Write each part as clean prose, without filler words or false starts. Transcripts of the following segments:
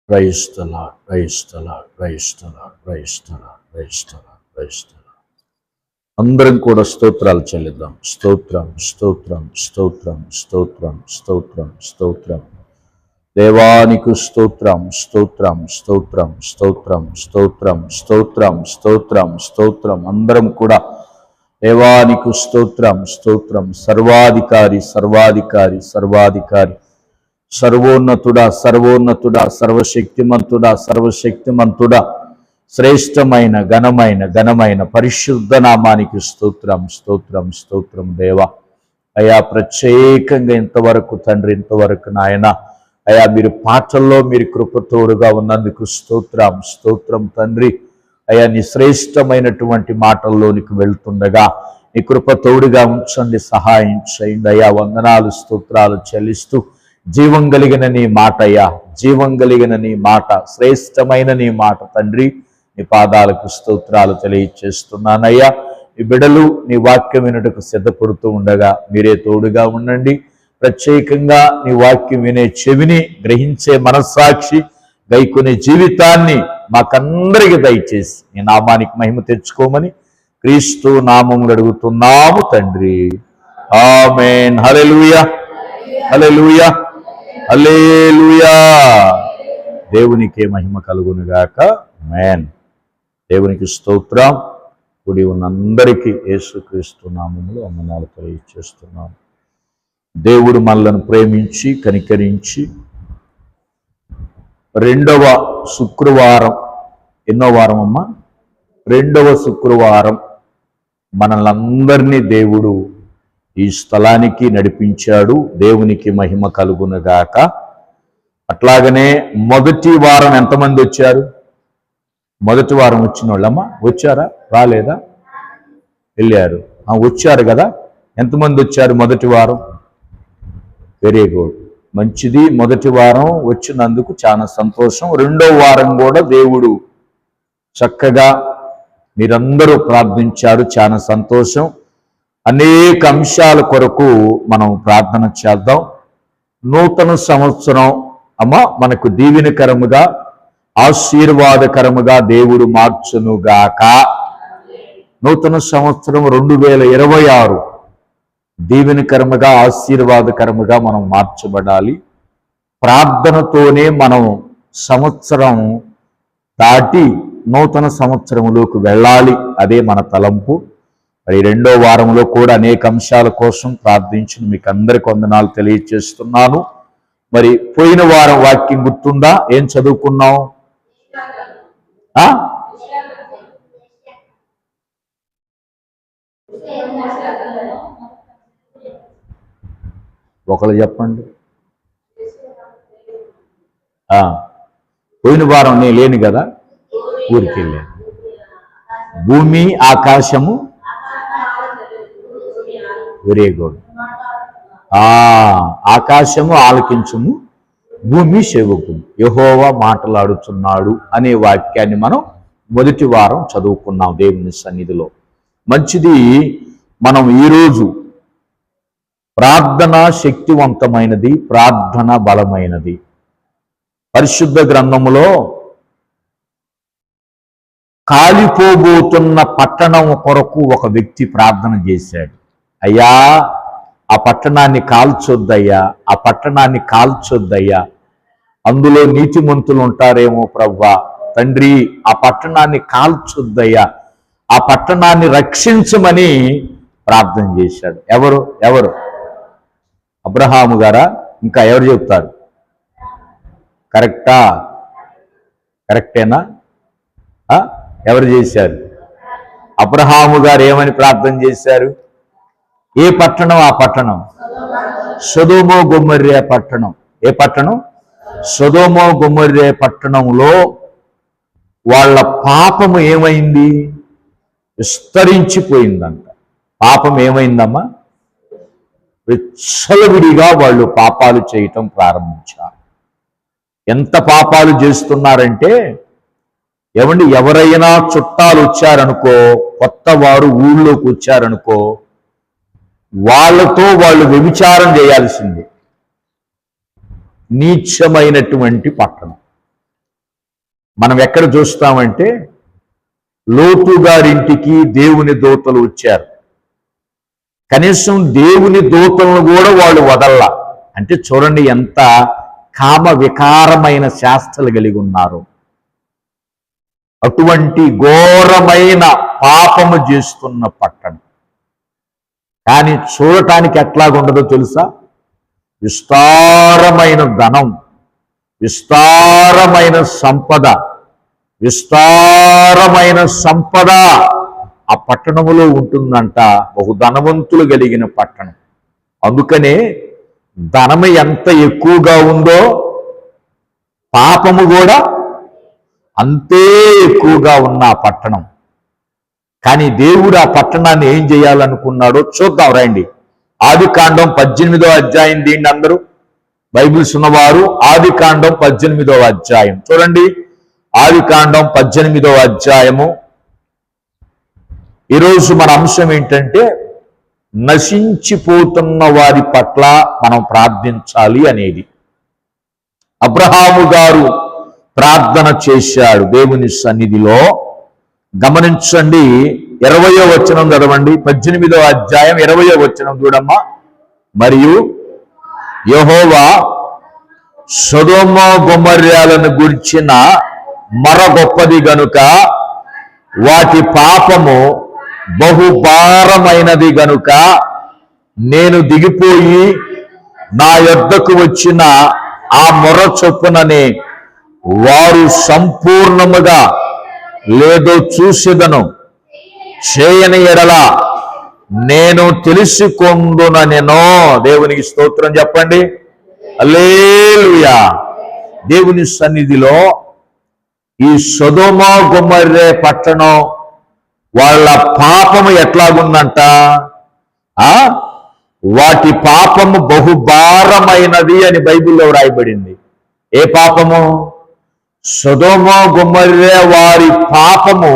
Praise the Lord, praise the Lord, praise the Lord, praise the Lord, praise the Lord, praise the Lord. అందరం కూడా స్తోత్రాలు చెల్లిద్దాం. స్తోత్రం, స్తోత్రం, స్తోత్రం, స్తోత్రం, స్తోత్రం, స్తోత్రం. దేవానికి స్తోత్రం, స్తోత్రం, స్తోత్రం, స్తోత్రం, స్తోత్రం, స్తోత్రం, స్తోత్రం, స్తోత్రం. అందరం కూడా దేవానికి స్తోత్రం, స్తోత్రం. సర్వాధికారి, సర్వాధికారి, సర్వాధికారి, సర్వోన్నతుడా, సర్వోన్నతుడా, సర్వశక్తిమంతుడా, సర్వశక్తిమంతుడా, శ్రేష్టమైన ఘనమైన పరిశుద్ధ నామానికి స్తోత్రం, స్తోత్రం, స్తోత్రం. దేవా అయా, ప్రత్యేకంగా ఇంతవరకు తండ్రి, ఇంతవరకు నాయన అయా, మీరు పాటల్లో మీరు కృపతోడుగా ఉన్నందుకు స్తోత్రం, స్తోత్రం తండ్రి. అయా, నీ శ్రేష్టమైనటువంటి మాటల్లోనికి వెళ్తుండగా నీ కృపతోడుగా ఉంచండి, సహాయం చేయండి అయ్యా. వందనాలు, స్తోత్రాలు చెల్లిస్తూ జీవం కలిగిన నీ మాట అయ్యా, జీవం కలిగిన నీ మాట, శ్రేష్టమైన నీ మాట తండ్రి, నీ పాదాలకు స్తోత్రాలు తెలియచేస్తున్నానయ్యా. ఈ బిడలు నీ వాక్యం వినుటకు సిద్ధపడుతూ ఉండగా మీరే తోడుగా ఉండండి. ప్రత్యేకంగా నీ వాక్యం వినే చెవిని, గ్రహించే మనస్సాక్షి, గైకొనే జీవితాన్ని మాకందరికి దయచేసి నీ నామానికి మహిమ తెచ్చుకోమని క్రీస్తు నామములో అడుగుతున్నాము తండ్రి, ఆమేన్. హల్లెలూయా, హల్లెలూయా, హల్లెలూయా. దేవునికే మహిమ కలుగునుగాక. ఆమేన్. దేవునికి స్తోత్రం. కూడి ఉన్న అందరికీ యేసుక్రీస్తు నామములో వందనాలు తెలియజేస్తున్నాము. దేవుడు మనలను ప్రేమించి కనికరించి రెండవ శుక్రవారం, ఎన్నో వారం అమ్మా? రెండవ శుక్రవారం మనల్ని అందరినీ దేవుడు ఈ స్థలానికి నడిపించాడు. దేవునికి మహిమ కలుగునుగాక. అట్లాగనే మొదటి వారం ఎంతమంది వచ్చారు? మొదటి వారం వచ్చిన వాళ్ళమ్మా వచ్చారా? రాలేదా? వెళ్ళారు. వచ్చారు కదా. ఎంతమంది వచ్చారు మొదటి వారం? వెరీ గుడ్, మంచిది. మొదటి వారం వచ్చినందుకు చాలా సంతోషం. రెండో వారం కూడా దేవుడు చక్కగా మీరందరూ ప్రార్థించారు, చాలా సంతోషం. అనేక అంశాల కొరకు మనం ప్రార్థన చేద్దాం. నూతన సంవత్సరం అమ్మ మనకు దీవెనకరముగా, ఆశీర్వాదకరముగా దేవుడు మార్చునుగాక. నూతన సంవత్సరం 2026 దీవెనకరముగా, ఆశీర్వాదకరముగా మనం మార్చబడాలి. ప్రార్థనతోనే మనం సంవత్సరం దాటి నూతన సంవత్సరంలోకి వెళ్ళాలి. అదే మన తలంపు. మరి రెండో వారంలో కూడా అనేక అంశాల కోసం ప్రార్థించిన మీకు అందరికి వందనాలు తెలియజేస్తున్నాను. మరి పోయిన వారం వాక్యం గుర్తుందా? ఏం చదువుకున్నాం? ఒకళ్ళు చెప్పండి. పోయిన వారం నేను లేను కదా, ఊరికి వెళ్ళాను. భూమి ఆకాశము, వెరీ గుడ్. ఆకాశము ఆలకించుము, భూమి చెవుకుము, యెహోవా మాట్లాడుతున్నాడు అనే వాక్యాన్ని మనం మొదటి వారం చదువుకున్నాం దేవుని సన్నిధిలో. మంచిది. మనం ఈరోజు ప్రార్థన శక్తివంతమైనది, ప్రార్థన బలమైనది. పరిశుద్ధ గ్రంథములో కాలిపోబోతున్న పట్టణం కొరకు ఒక వ్యక్తి ప్రార్థన చేశాడు. అయ్యా, ఆ పట్టణాన్ని కాల్చొద్దయ్యా, ఆ పట్టణాన్ని కాల్చొద్దయ్యా, అందులో నీతిమంతులు ఉంటారేమో ప్రభువా, తండ్రి ఆ పట్టణాన్ని కాల్చొద్దయ్యా, ఆ పట్టణాన్ని రక్షించమని ప్రార్థన చేశాడు. ఎవరు? అబ్రహాము గారా? ఇంకా ఎవరు చెప్తారు? కరెక్టేనా? ఎవరు చేశారు? అబ్రహాము గారు ఏమని ప్రార్థన చేశారు? ఏ పట్టణం? ఆ పట్టణం సొదొమ గొమొర్రా పట్టణం. ఏ పట్టణం? సొదొమ గొమొర్రా పట్టణంలో వాళ్ళ పాపము ఏమైంది? విస్తరించిపోయిందంట. పాపం ఏమైందమ్మా? విచ్చలవిడిగా వాళ్ళు పాపాలు చేయటం ప్రారంభించారు. ఎంత పాపాలు చేస్తున్నారంటే, ఎవరైనా చుట్టాలు వచ్చారనుకో, కొత్త వారు ఊళ్ళోకి వచ్చారనుకో, వాళ్ళతో వాళ్ళు వ్యభిచారం చేయాల్సిందే. నీచమైనటువంటి పట్టణం. మనం ఎక్కడ చూస్తామంటే లోతు గారింటికి దేవుని దూతలు వచ్చారు. కనీసం దేవుని దూతలను కూడా వాళ్ళు వదల్లా. అంటే చూడండి ఎంత కామ వికారమైన శాస్త్రాలు కలిగి ఉన్నారు. అటువంటి ఘోరమైన పాపము చేస్తున్న పట్టణం. కానీ చూడటానికి ఎట్లాగుండదో తెలుసా? విస్తారమైన ధనం, విస్తారమైన సంపద, విస్తారమైన సంపద ఆ పట్టణములో ఉంటుందంట. బహు ధనవంతులు కలిగిన పట్టణం. అందుకనే ధనము ఎంత ఎక్కువగా ఉందో పాపము కూడా అంతే ఎక్కువగా ఉన్న ఆ పట్టణం. కానీ దేవుడు ఆ పట్టణాన్ని ఏం చేయాలనుకున్నాడో చూద్దాం రండి. ఆదికాండం 18వ అధ్యాయం. దీన్ని అందరూ బైబిల్స్ ఉన్నవారు ఆదికాండం 18వ అధ్యాయం చూడండి. ఆదికాండం 18వ అధ్యాయము. ఈరోజు మన అంశం ఏంటంటే నశించిపోతున్న వారి పట్ల మనం ప్రార్థించాలి అనేది. అబ్రహాము గారు ప్రార్థన చేశాడు దేవుని సన్నిధిలో. గమనించండి, 20వ వచనం చదవండి. 18వ అధ్యాయం 20వ వచనం చూడమ్మా. మరియు యెహోవా సొదొమ గొమొర్రాలను గురించిన మర గొప్పది గనుక వాటి పాపము బహుభారమైనది గనుక నేను దిగిపోయి నా యొద్దకు వచ్చిన ఆ మొర చొప్పుననే వారు సంపూర్ణముగా లేదో చూసేదను. చేయని ఎడల నేను తెలుసుకొందుననెనో. దేవునికి స్తోత్రం చెప్పండి. హల్లెలూయా. దేవుని సన్నిధిలో ఈ సొదొమ గొమొర్రా పట్టణం వాళ్ళ పాపము ఎట్లాగుందంట? వాటి పాపము బహుభారమైనది అని బైబిల్లో వ్రాయబడింది. ఏ పాపము? సొదొమ గొమొర్రా వారి పాపము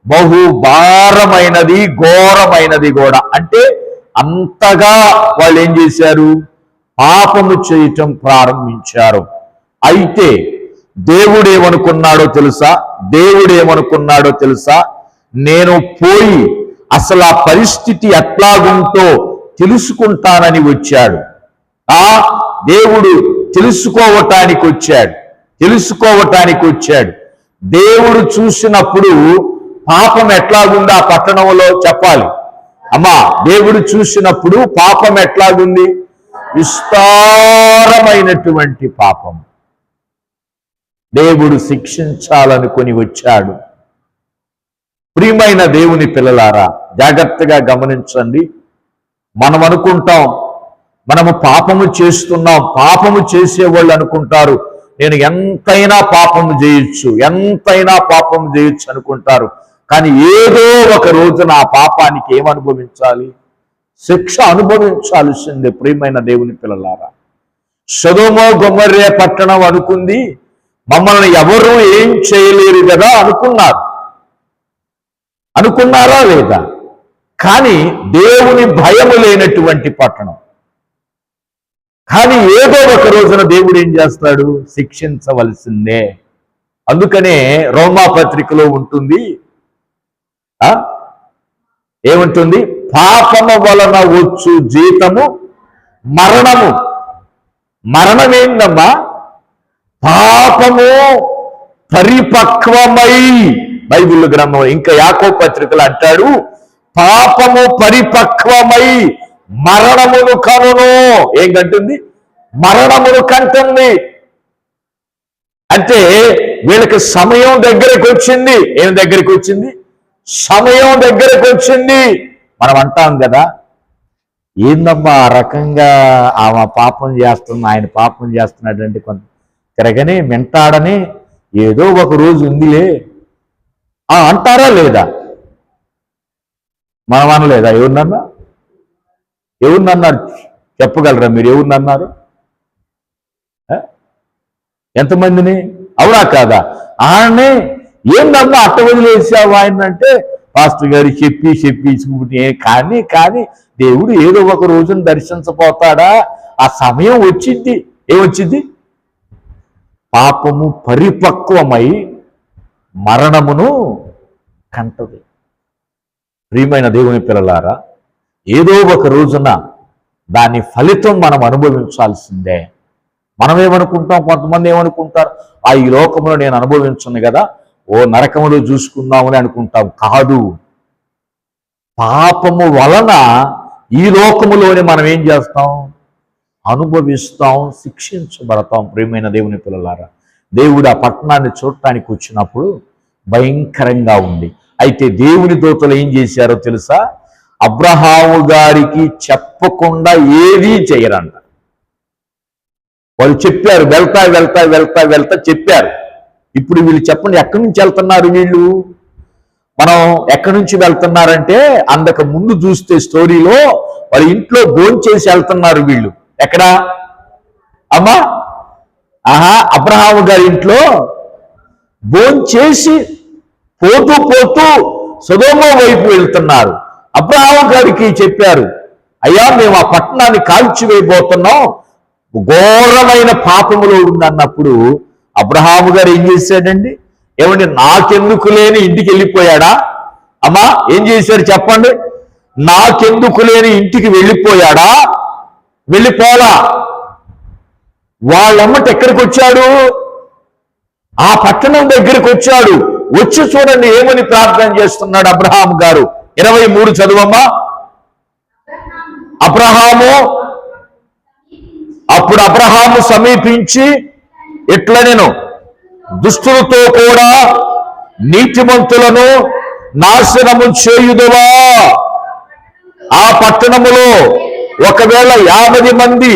బహుభారమైనది, ఘోరమైనది కూడా. అంటే అంతగా వాళ్ళు ఏం చేశారు? పాపము చేయటం ప్రారంభించారు. అయితే దేవుడేమనుకున్నాడో తెలుసా? నేను పోయి అసలు ఆ పరిస్థితి ఎట్లాగుంటో తెలుసుకుంటానని వచ్చాడు. దేవుడు తెలుసుకోవటానికి వచ్చాడు. దేవుడు చూసినప్పుడు పాపం ఎట్లాగుంది ఆ పట్టణంలో చెప్పాలి. అమ్మా, దేవుడు చూసినప్పుడు పాపం ఎట్లాగుంది? విస్తారమైనటువంటి పాపం. దేవుడు శిక్షించాలనుకొని వచ్చాడు. ప్రియమైన దేవుని పిల్లలారా, జాగ్రత్తగా గమనించండి. మనం అనుకుంటాం మనము పాపము చేస్తున్నాం. పాపము చేసేవాళ్ళు అనుకుంటారు నేను ఎంతైనా పాపము చేయొచ్చు అనుకుంటారు. కానీ ఏదో ఒక రోజున ఆ పాపానికి ఏమనుభవించాలి? శిక్ష అనుభవించాల్సిందే. ప్రియమైన దేవుని పిల్లలారా, సొదొమ గొమొర్రా పట్టణం అనుకుంది మమ్మల్ని ఎవరు ఏం చేయలేరు కదా అనుకున్నారా లేదా? కానీ దేవుని భయము లేనటువంటి పట్టణం. కానీ ఏదో ఒక రోజున దేవుడు ఏం చేస్తాడు? శిక్షించవలసిందే. అందుకనే రోమా పత్రికలో ఉంటుంది, ఏముంటుంది? పాపము వలన వచ్చు జీతము మరణము. మరణమేందమ్మా? పాపము పరిపక్వమై. బైబిల్ గ్రంథం ఇంకా యాకోబు పత్రికలు అంటాడు, పాపము పరిపక్వమై మరణమును కనును. ఏం కంటుంది? మరణమును కంటుంది. అంటే వీళ్ళకి సమయం దగ్గరికి వచ్చింది. ఏం దగ్గరికి వచ్చింది? సమయం దగ్గరికి వచ్చింది. మనం అంటాం కదా, ఏందమ్మా ఆ రకంగా ఆమె పాపం చేస్తుంది, ఆయన పాపం చేస్తున్నాడంటే కొంత తిరగని మెంటాడని ఏదో ఒక రోజు ఉందిలే అంటారా లేదా? మనం అనలేదా? ఎవరినన్నారు చెప్పగలరా మీరు? ఎవరినన్నారు? ఎంతమందిని? అవునా కాదా? ఆయనే ఏందమ్మా అట్ట వదిలేసావు ఆయన అంటే, పాస్టర్ గారు చెప్పి కానీ దేవుడు ఏదో ఒక రోజున దర్శించబోతాడా? ఆ సమయం వచ్చింది. ఏమొచ్చింది? పాపము పరిపక్వమై మరణమును కంటది. ప్రియమైన దేవుని పిల్లలారా, ఏదో ఒక రోజున దాని ఫలితం మనం అనుభవించాల్సిందే. మనం ఏమనుకుంటాం, కొంతమంది ఏమనుకుంటారు, ఈ లోకంలో నేను అనుభవించను కదా, నరకములో చూసుకుందామని అనుకుంటాం. కాదు, పాపము వలన ఈ లోకములోనే మనం ఏం చేస్తాం, అనుభవిస్తాం, శిక్షించబడతాం. ప్రియమైన దేవుని పిల్లలారా, దేవుడు ఆ పట్టణాన్ని చూడటానికి వచ్చినప్పుడు భయంకరంగా ఉంది. అయితే దేవుని దూతలు ఏం చేశారో తెలుసా? అబ్రహాము గారికి చెప్పకుండా ఏదీ చేయరంట. వాళ్ళు చెప్పారు, వెళ్తా వెళ్తా వెళ్తా వెళ్తా చెప్పారు. ఇప్పుడు వీళ్ళు చెప్పండి, ఎక్కడి నుంచి వెళ్తున్నారు వీళ్ళు? మనం ఎక్కడి నుంచి వెళ్తున్నారంటే, అందుకు ముందు చూస్తే స్టోరీలో వాళ్ళ ఇంట్లో భోంచేసి వెళ్తున్నారు వీళ్ళు. ఎక్కడ అమ్మా? అబ్రహాము గారి ఇంట్లో భోంచేసి పోతూ పోతూ సొదొమ వైపు వెళ్తున్నారు. అబ్రహాము గారికి చెప్పారు, అయ్యా మేము ఆ పట్టణాన్ని కాల్చివేయబోతున్నాం, ఘోరమైన పాపములో ఉందన్నప్పుడు అబ్రహాము గారు ఏం చేశాడండి? ఏమండి, నాకెందుకు లేని ఇంటికి వెళ్ళిపోయాడా? అమ్మా, ఏం చేశాడు చెప్పండి? నాకెందుకు లేని ఇంటికి వెళ్ళిపోయాడా? వెళ్ళిపోలా. వాళ్ళమ్మట ఎక్కడికి వచ్చాడు? ఆ పట్టణం దగ్గరికి వచ్చాడు. వచ్చి చూడండి ఏమని ప్రార్థన చేస్తున్నాడు అబ్రహాం గారు. 23 చదువమ్మా. అప్పుడు అబ్రహాము సమీపించి ఇట్లా, నేను దుష్టులతో కూడా నీతిమంతులను నాశనము చేయుదువా? ఆ పట్టణములో ఒకవేళ 50 మంది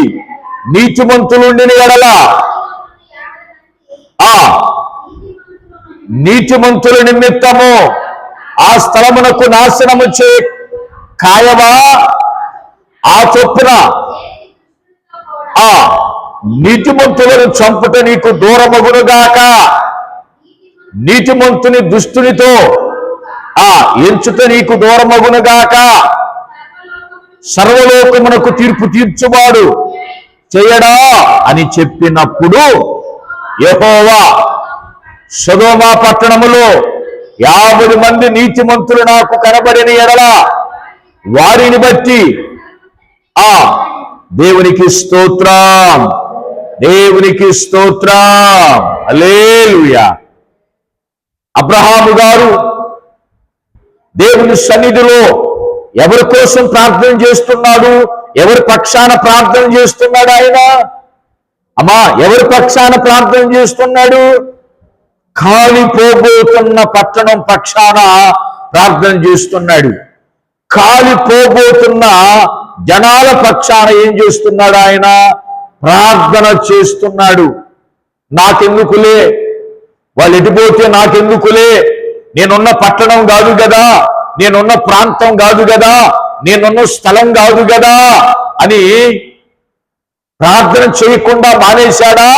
నీతిమంతులుండిన ఎడల ఆ నీతిమంతుల నిమిత్తము ఆ స్థలమునకు నాశనము చే కాయవా? ఆ చొప్పున ఆ నీతిమంతులను చంపుట నీకు దూరమగునుగాక. నీతిమంతుని దుష్టునితో ఎంచుట నీకు దూరమగునుగాక. సర్వలోకమునకు తీర్పు తీర్చువాడు చేయడా అని చెప్పినప్పుడు, యెహోవా సొదొమ పట్టణములో 50 మంది నీతిమంతులు నాకు కనబడిన ఎడల వారిని బట్టి దేవునికి స్తోత్రం, దేవునికి స్తోత్రం, హల్లెలూయా. అబ్రహాము గారు దేవుని సన్నిధిలో ఎవరి కోసం ప్రార్థన చేస్తున్నాడు? ఎవరి పక్షాన ప్రార్థన చేస్తున్నాడు ఆయన? అమ్మా, ఎవరి పక్షాన ప్రార్థన చేస్తున్నాడు? కాలిపోబోతున్న పట్టణం పక్షాన ప్రార్థన చేస్తున్నాడు. కాలిపోబోతున్న జనాల పక్షాన ఏం చేస్తున్నాడు ఆయన? ప్రార్థన చేస్తున్నాడు. నాకెందుకులే, వాళ్ళు ఎటుపోతే నాకెందుకులే, నేనున్న పట్టణం కాదు కదా, నేనున్న ప్రాంతం కాదు కదా, నేనున్న స్థలం కాదు కదా అని ప్రార్థన చేయకుండా మానేశాడా?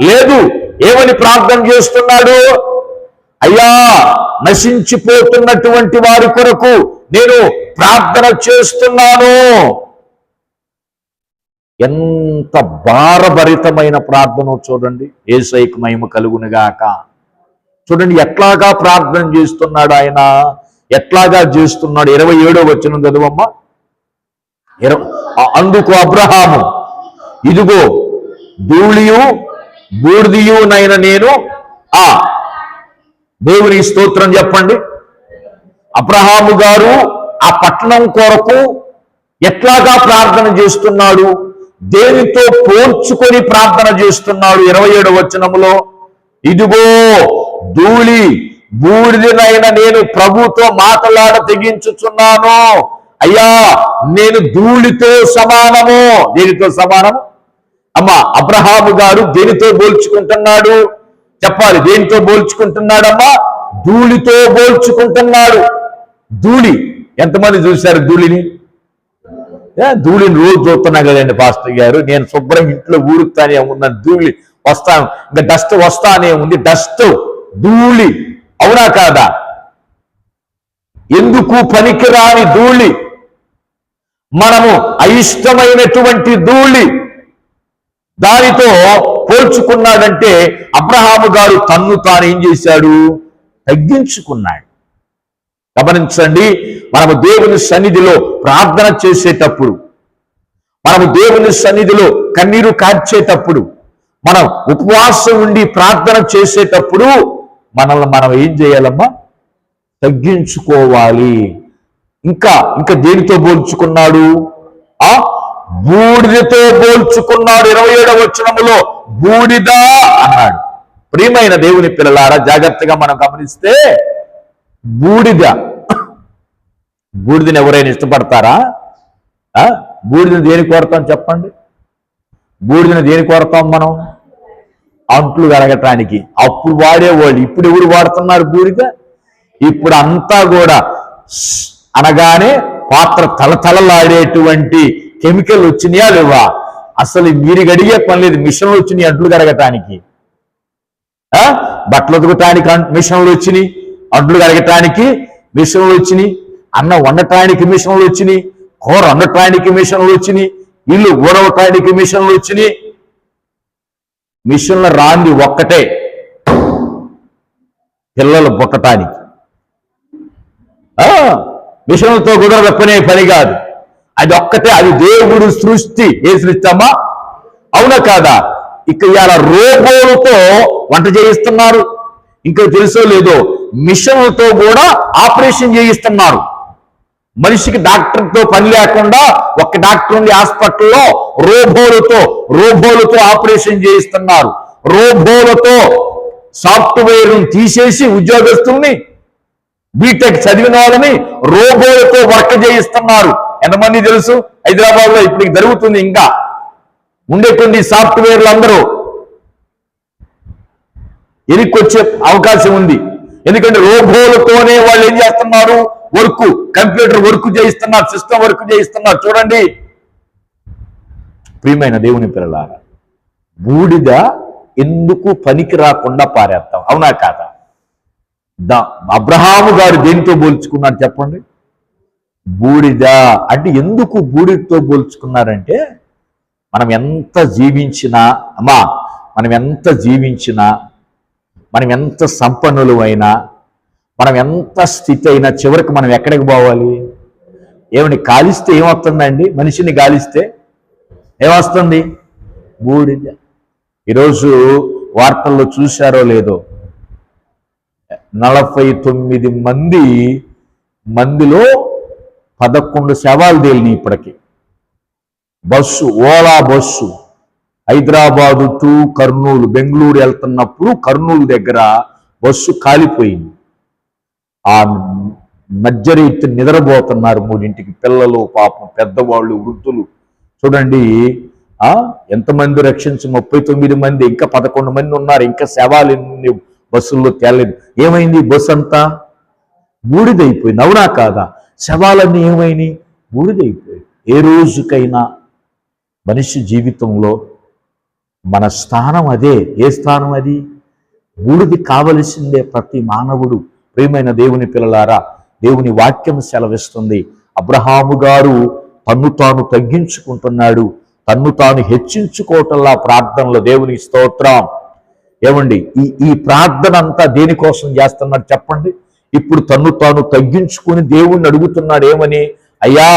లేదు. ఏమని ప్రార్థన చేస్తున్నాడు? అయ్యా, నశించిపోతున్నటువంటి వారి కొరకు నేను ప్రార్థన చేస్తున్నాను. ఎంత భారభరితమైన ప్రార్థన చూడండి. యేసయ్యకు మహిమ కలుగునుగాక. చూడండి ఎట్లాగా ప్రార్థన చేస్తున్నాడు ఆయన, ఎట్లాగా చేస్తున్నాడు. 27వ వచనం చదువమ్మా. అందుకు అబ్రహాము, ఇదిగో ధూళియు బూడిదియునైన నేను దేవుని స్తోత్రం చెప్పండి. అబ్రహాము గారు ఆ పట్టణం కొరకు ఎట్లాగా ప్రార్థన చేస్తున్నాడు? దేనితో పోల్చుకొని ప్రార్థన చేస్తున్నాడు? 27వ వచనములో, ఇదిగో ధూళి బూడిదనైన నేను ప్రభుతో మాట్లాడ తెగించుచున్నాను. అయ్యా, నేను ధూళితో సమానము. దేనితో సమానము? అమ్మా, అబ్రహాము గారు దేనితో పోల్చుకుంటున్నాడు చెప్పాలి. దేనితో పోల్చుకుంటున్నాడమ్మా? ధూళితో పోల్చుకుంటున్నాడు. ధూళి, ఎంతమంది చూశారు ధూళిని? ధూళిని రోజు చూస్తున్నా కదండి పాస్టర్ గారు. నేను శుభ్రం ఇంట్లో ఊరుతానే ఉన్నాను, ధూళి వస్తాను, ఇంకా డస్ట్ వస్తానే ఉంది. డస్ట్, ధూళి, అవునా కాదా? ఎందుకు పనికిరాని ధూళి, మనము అయిష్టమైనటువంటి ధూళి, దానితో పోల్చుకున్నాడంటే అబ్రహాము గారు తన్ను తాను ఏం చేశాడు? తగ్గించుకున్నాడు. గమనించండి, మనము దేవుని సన్నిధిలో ప్రార్థన చేసేటప్పుడు, మనము దేవుని సన్నిధిలో కన్నీరు కార్చేటప్పుడు, మనం ఉపవాసం ఉండి ప్రార్థన చేసేటప్పుడు మనల్ని మనం ఏం చేయాలమ్మా? తగ్గించుకోవాలి. ఇంకా దేనితో పోల్చుకున్నాడు? బూడిదతో పోల్చుకున్నాడు. 27వ వచనములో బూడిద అన్నాడు. ప్రియమైన దేవుని పిల్లలారా, జాగ్రత్తగా మనం గమనిస్తే బూడిదని ఎవరైనా ఇష్టపడతారా? బూడిదని దేనికి కోరతాం చెప్పండి? బూడిదని దేనికి కోరతాం మనం? అంట్లు కడగటానికి. అప్పుడు వాడేవాళ్ళు. ఇప్పుడు ఎవరు వాడుతున్నారు బూడిద? ఇప్పుడు అంతా కూడా అనగానే పాత్ర తలతలలాడేటువంటి కెమికల్ వచ్చినాయా లేవా? అసలు మీరు గడిగే పని లేదు. మిషన్లు వచ్చినాయి అంట్లు కడగటానికి, బట్టలు ఉతకటానికి మిషన్లు వచ్చినాయి, అంట్లు కడగటానికి మిషన్లు వచ్చినాయి, అన్నం వండటానికి మిషన్లు వచ్చినాయి, కూర వండటానికి మిషన్లు వచ్చినాయి, ఇల్లు ఊడవటానికి మిషన్లు వచ్చినాయి. మిషన్ల రాంది ఒక్కటే, పిల్లలు పుట్టటానికి. మిషన్లతో కుదరదు పని కాదు. అది ఒక్కటే. అది దేవుడు సృష్టి. ఏ సృష్టి అమ్మా? అవునా కాదా? ఇక ఇవాళ రోబోలతో వంట చేయిస్తున్నారు. ఇంకా తెలుసో లేదో, మిషన్లతో కూడా ఆపరేషన్ చేయిస్తున్నారు. మనిషికి డాక్టర్తో పని లేకుండా ఒక డాక్టర్ ఉండి హాస్పిటల్లో రోబోలతో ఆపరేషన్ చేయిస్తున్నారు. రోబోలతో సాఫ్ట్వేర్ తీసేసి ఉద్యోగస్తుల్ని, బీటెక్ చదివిన వాళ్ళని రోబోలతో వర్క్ చేయిస్తున్నారు. ఎంతమంది తెలుసు? హైదరాబాద్ లో ఇప్పుడు జరుగుతుంది. ఇంకా ఉండే కొన్ని సాఫ్ట్వేర్లు అందరూ ఎనికొచ్చే అవకాశం ఉంది. ఎందుకంటే రోబోలతోనే వాళ్ళు ఏం చేస్తున్నారు? కంప్యూటర్ వర్క్ చేయిస్తున్నారు, సిస్టమ్ వర్క్ చేయిస్తున్నారు. చూడండి ప్రియమైన దేవుని పిల్లలారా, బూడిద ఎందుకు పనికి రాకుండా పారేస్తాం? అవునా కాదా? అబ్రహాము గారు దేనితో పోల్చుకున్నారు చెప్పండి? బూడిద. అంటే ఎందుకు బూడిదతో పోల్చుకున్నారంటే, మనం ఎంత జీవించినా మనం ఎంత సంపన్నులు అయినా, మనం ఎంత స్థితి అయినా చివరికి మనం ఎక్కడికి పోవాలి? ఏమని కాలిస్తే ఏమొస్తుందండి? మనిషిని గాలిస్తే ఏమొస్తుంది? బూడిద. ఈరోజు వార్తల్లో చూశారో లేదో, 49 మందిలో 11 శవాలు తేలినాయి ఇప్పటికి. ఓలా బస్సు హైదరాబాదు టు కర్నూలు, బెంగళూరు వెళ్తున్నప్పుడు కర్నూలు దగ్గర బస్సు కాలిపోయింది. ఆ మధ్యరీతి నిద్రపోతున్నారు 3ంటికి. పిల్లలు, పాపం, పెద్దవాళ్ళు, వృద్ధులు. చూడండి ఎంతమంది రక్షించి 39 మంది, ఇంకా 11 మంది ఉన్నారు. ఇంకా శవాలు బస్సుల్లో తేలేదు. ఏమైంది? బస్సు అంతా బూడిదైపోయింది. అవునా కాదా? శవాలన్నీ ఏమైనాయి? బూడిదైపోయాయి. ఏ రోజుకైనా మనిషి జీవితంలో మన స్థానం అదే. ఏ స్థానం అది? బూడిది కావలసిందే ప్రతి మానవుడు. ప్రియమైన దేవుని పిల్లలారా, దేవుని వాక్యం సెలవిస్తుంది, అబ్రహాము గారు తన్ను తాను తగ్గించుకుంటున్నాడు, తన్ను తాను హెచ్చించుకోవటంలా ప్రార్థనలో. దేవుని స్తోత్రం. ఏమండి, ఈ ప్రార్థన అంతా దేనికోసం చేస్తున్నాడు చెప్పండి? ఇప్పుడు తన్ను తాను తగ్గించుకుని దేవుణ్ణి అడుగుతున్నాడు. ఏమని? అయ్యా,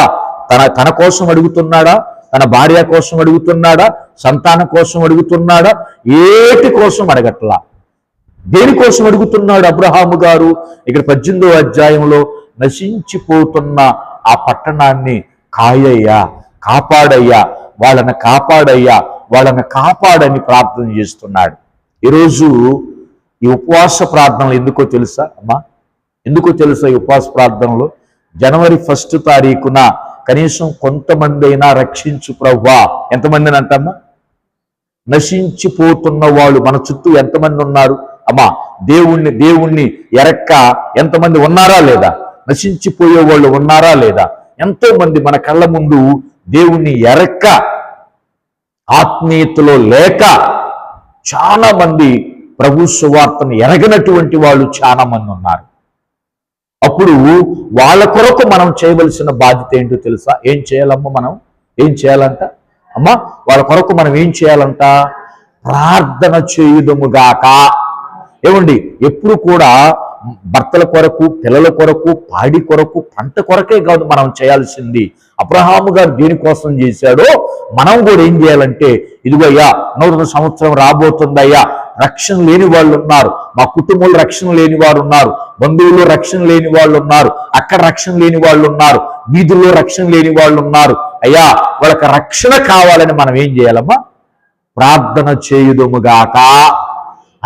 తన కోసం అడుగుతున్నాడా? తన భార్య కోసం అడుగుతున్నాడా? సంతానం కోసం అడుగుతున్నాడా? ఏటి కోసం అడగట్లా. దేనికోసం అడుగుతున్నాడు అబ్రహాము గారు? ఇక్కడ 18వ అధ్యాయంలో నశించిపోతున్న ఆ పట్టణాన్ని కాయయ్యా, కాపాడయ్యా, వాళ్ళని కాపాడయ్యా, వాళ్ళని కాపాడని ప్రార్థన చేస్తున్నాడు. ఈరోజు ఈ ఉపవాస ప్రార్థనలు ఎందుకో తెలుసా అమ్మా? ఎందుకో తెలుసా ఈ ఉపవాస ప్రార్థనలు? జనవరి 1 తారీఖున కనీసం కొంతమంది అయినా రక్షించు ప్రభువా. ఎంతమందిని అంటమ్మా? నశించిపోతున్న వాళ్ళు మన చుట్టూ ఎంతమంది ఉన్నారు అమ్మా? దేవుణ్ణి ఎరక్క ఎంతమంది ఉన్నారా లేదా? నశించిపోయే వాళ్ళు ఉన్నారా లేదా? ఎంతో మంది మన కళ్ళ ముందు దేవుణ్ణి ఎరక్క, ఆత్మీయతలో లేక చాలా మంది ప్రభు సువార్తను ఎరగనటువంటి వాళ్ళు చాలా మంది ఉన్నారు. అప్పుడు వాళ్ళ కొరకు మనం చేయవలసిన బాధ్యత ఏంటో తెలుసా? ఏం చేయాలమ్మా? మనం ఏం చేయాలంట అమ్మా? వాళ్ళ కొరకు మనం ఏం చేయాలంట? ప్రార్థన చేయుదుముగాక. ఏమండి, ఎప్పుడు కూడా భర్తల కొరకు, పిల్లల కొరకు, పాడి కొరకు, పంట కొరకే కాదు మనం చేయాల్సింది. అబ్రహాము గారు దేనికోసం చేశాడో మనం కూడా ఏం చేయాలంటే, ఇదిగోయ్యా నూతన సంవత్సరం రాబోతుందయ్యా, రక్షణ లేని వాళ్ళు ఉన్నారు, మా కుటుంబంలో రక్షణ లేని వారు ఉన్నారు, బంధువుల్లో రక్షణ లేని వాళ్ళు ఉన్నారు, అక్కడ రక్షణ లేని వాళ్ళు ఉన్నారు, వీధుల్లో రక్షణ లేని వాళ్ళు ఉన్నారు. అయ్యా వాళ్ళకి రక్షణ కావాలని మనం ఏం చేయాలమ్మా? ప్రార్థన చేయుదుముగాక.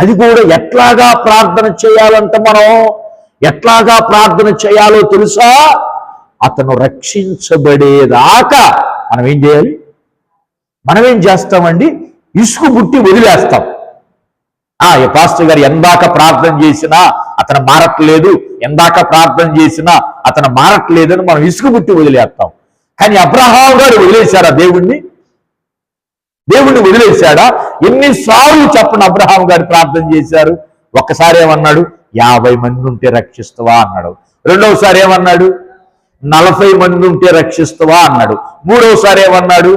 అది కూడా ఎట్లాగా ప్రార్థన చేయాలంట, మనం ఎట్లాగా ప్రార్థన చేయాలో తెలుసా? అతను రక్షించబడేదాకా మనం ఏం చేయాలి? మనం ఏం చేస్తామండి? ఇసుకు బుట్టి వదిలేస్తాం. ఈ పాస్టర్ గారు ఎందాక ప్రార్థన చేసినా అతను మారట్లేదు, ఎందాక ప్రార్థన చేసినా అతను మారట్లేదని మనం ఇసుకు బుట్టి వదిలేస్తాం. కానీ అబ్రహాం గారు వదిలేశారా దేవుణ్ణి? దేవుణ్ణి వదిలేశాడా? ఎన్నిసార్లు చెప్పండి అబ్రహాం గారు ప్రార్థన చేశారు? ఒక్కసారి ఏమన్నాడు? 50 మంది ఉంటే రక్షిస్తావా అన్నాడు. రెండవసారి ఏమన్నాడు? 40 మంది ఉంటే రక్షిస్తావా అన్నాడు. మూడవసారి ఏమన్నాడు?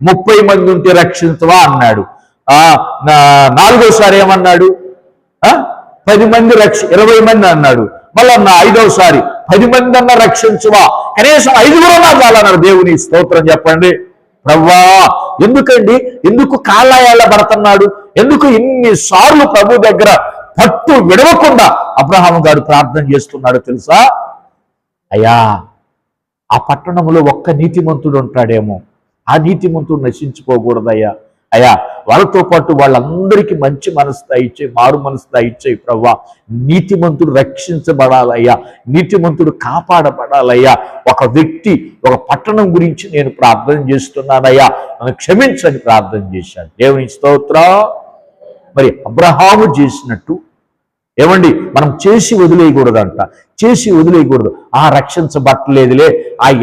30 మంది ఉంటే రక్షిస్తావా అన్నాడు. నాలుగోసారి ఏమన్నాడు? 10 మంది 20 మంది అన్నాడు. మళ్ళీ ఐదవసారి 10 మంది అన్న రక్షించువా, కనీసం 5 చాలన్నాడు. దేవుని స్తోత్రం చెప్పండి. ప్రవ్వా ఎందుకండి, ఎందుకు కాళ్ళ పడుతున్నాడు? ఎందుకు ఇన్నిసార్లు ప్రభు దగ్గర పట్టు విడవకుండా అబ్రహాము గారు ప్రార్థన చేస్తున్నాడు తెలుసా? అయ్యా ఆ పట్టణంలో ఒక్క నీతిమంతుడు ఉంటాడేమో, ఆ నీతిమంతుడు నశించుకోకూడదయ్యా. అయ్యా వాళ్ళతో పాటు వాళ్ళందరికీ మంచి మనసు దయచేయి, మారు మనసు దయచేయి ప్రవ్వా. నీతిమంతుడు రక్షించబడాలయ్యా, నీతిమంతుడు కాపాడబడాలయ్యా. ఒక వ్యక్తి, ఒక పట్టణం గురించి నేను ప్రార్థన చేస్తున్నానయ్యా, నన్ను క్షమించని ప్రార్థన చేశాను. దేవుని స్తోత్రం. మరి అబ్రహాము చేసినట్టు ఏమండి మనం చేసి వదిలేయకూడదంట, చేసి వదిలేయకూడదు. రక్షించబట్టలేదులే,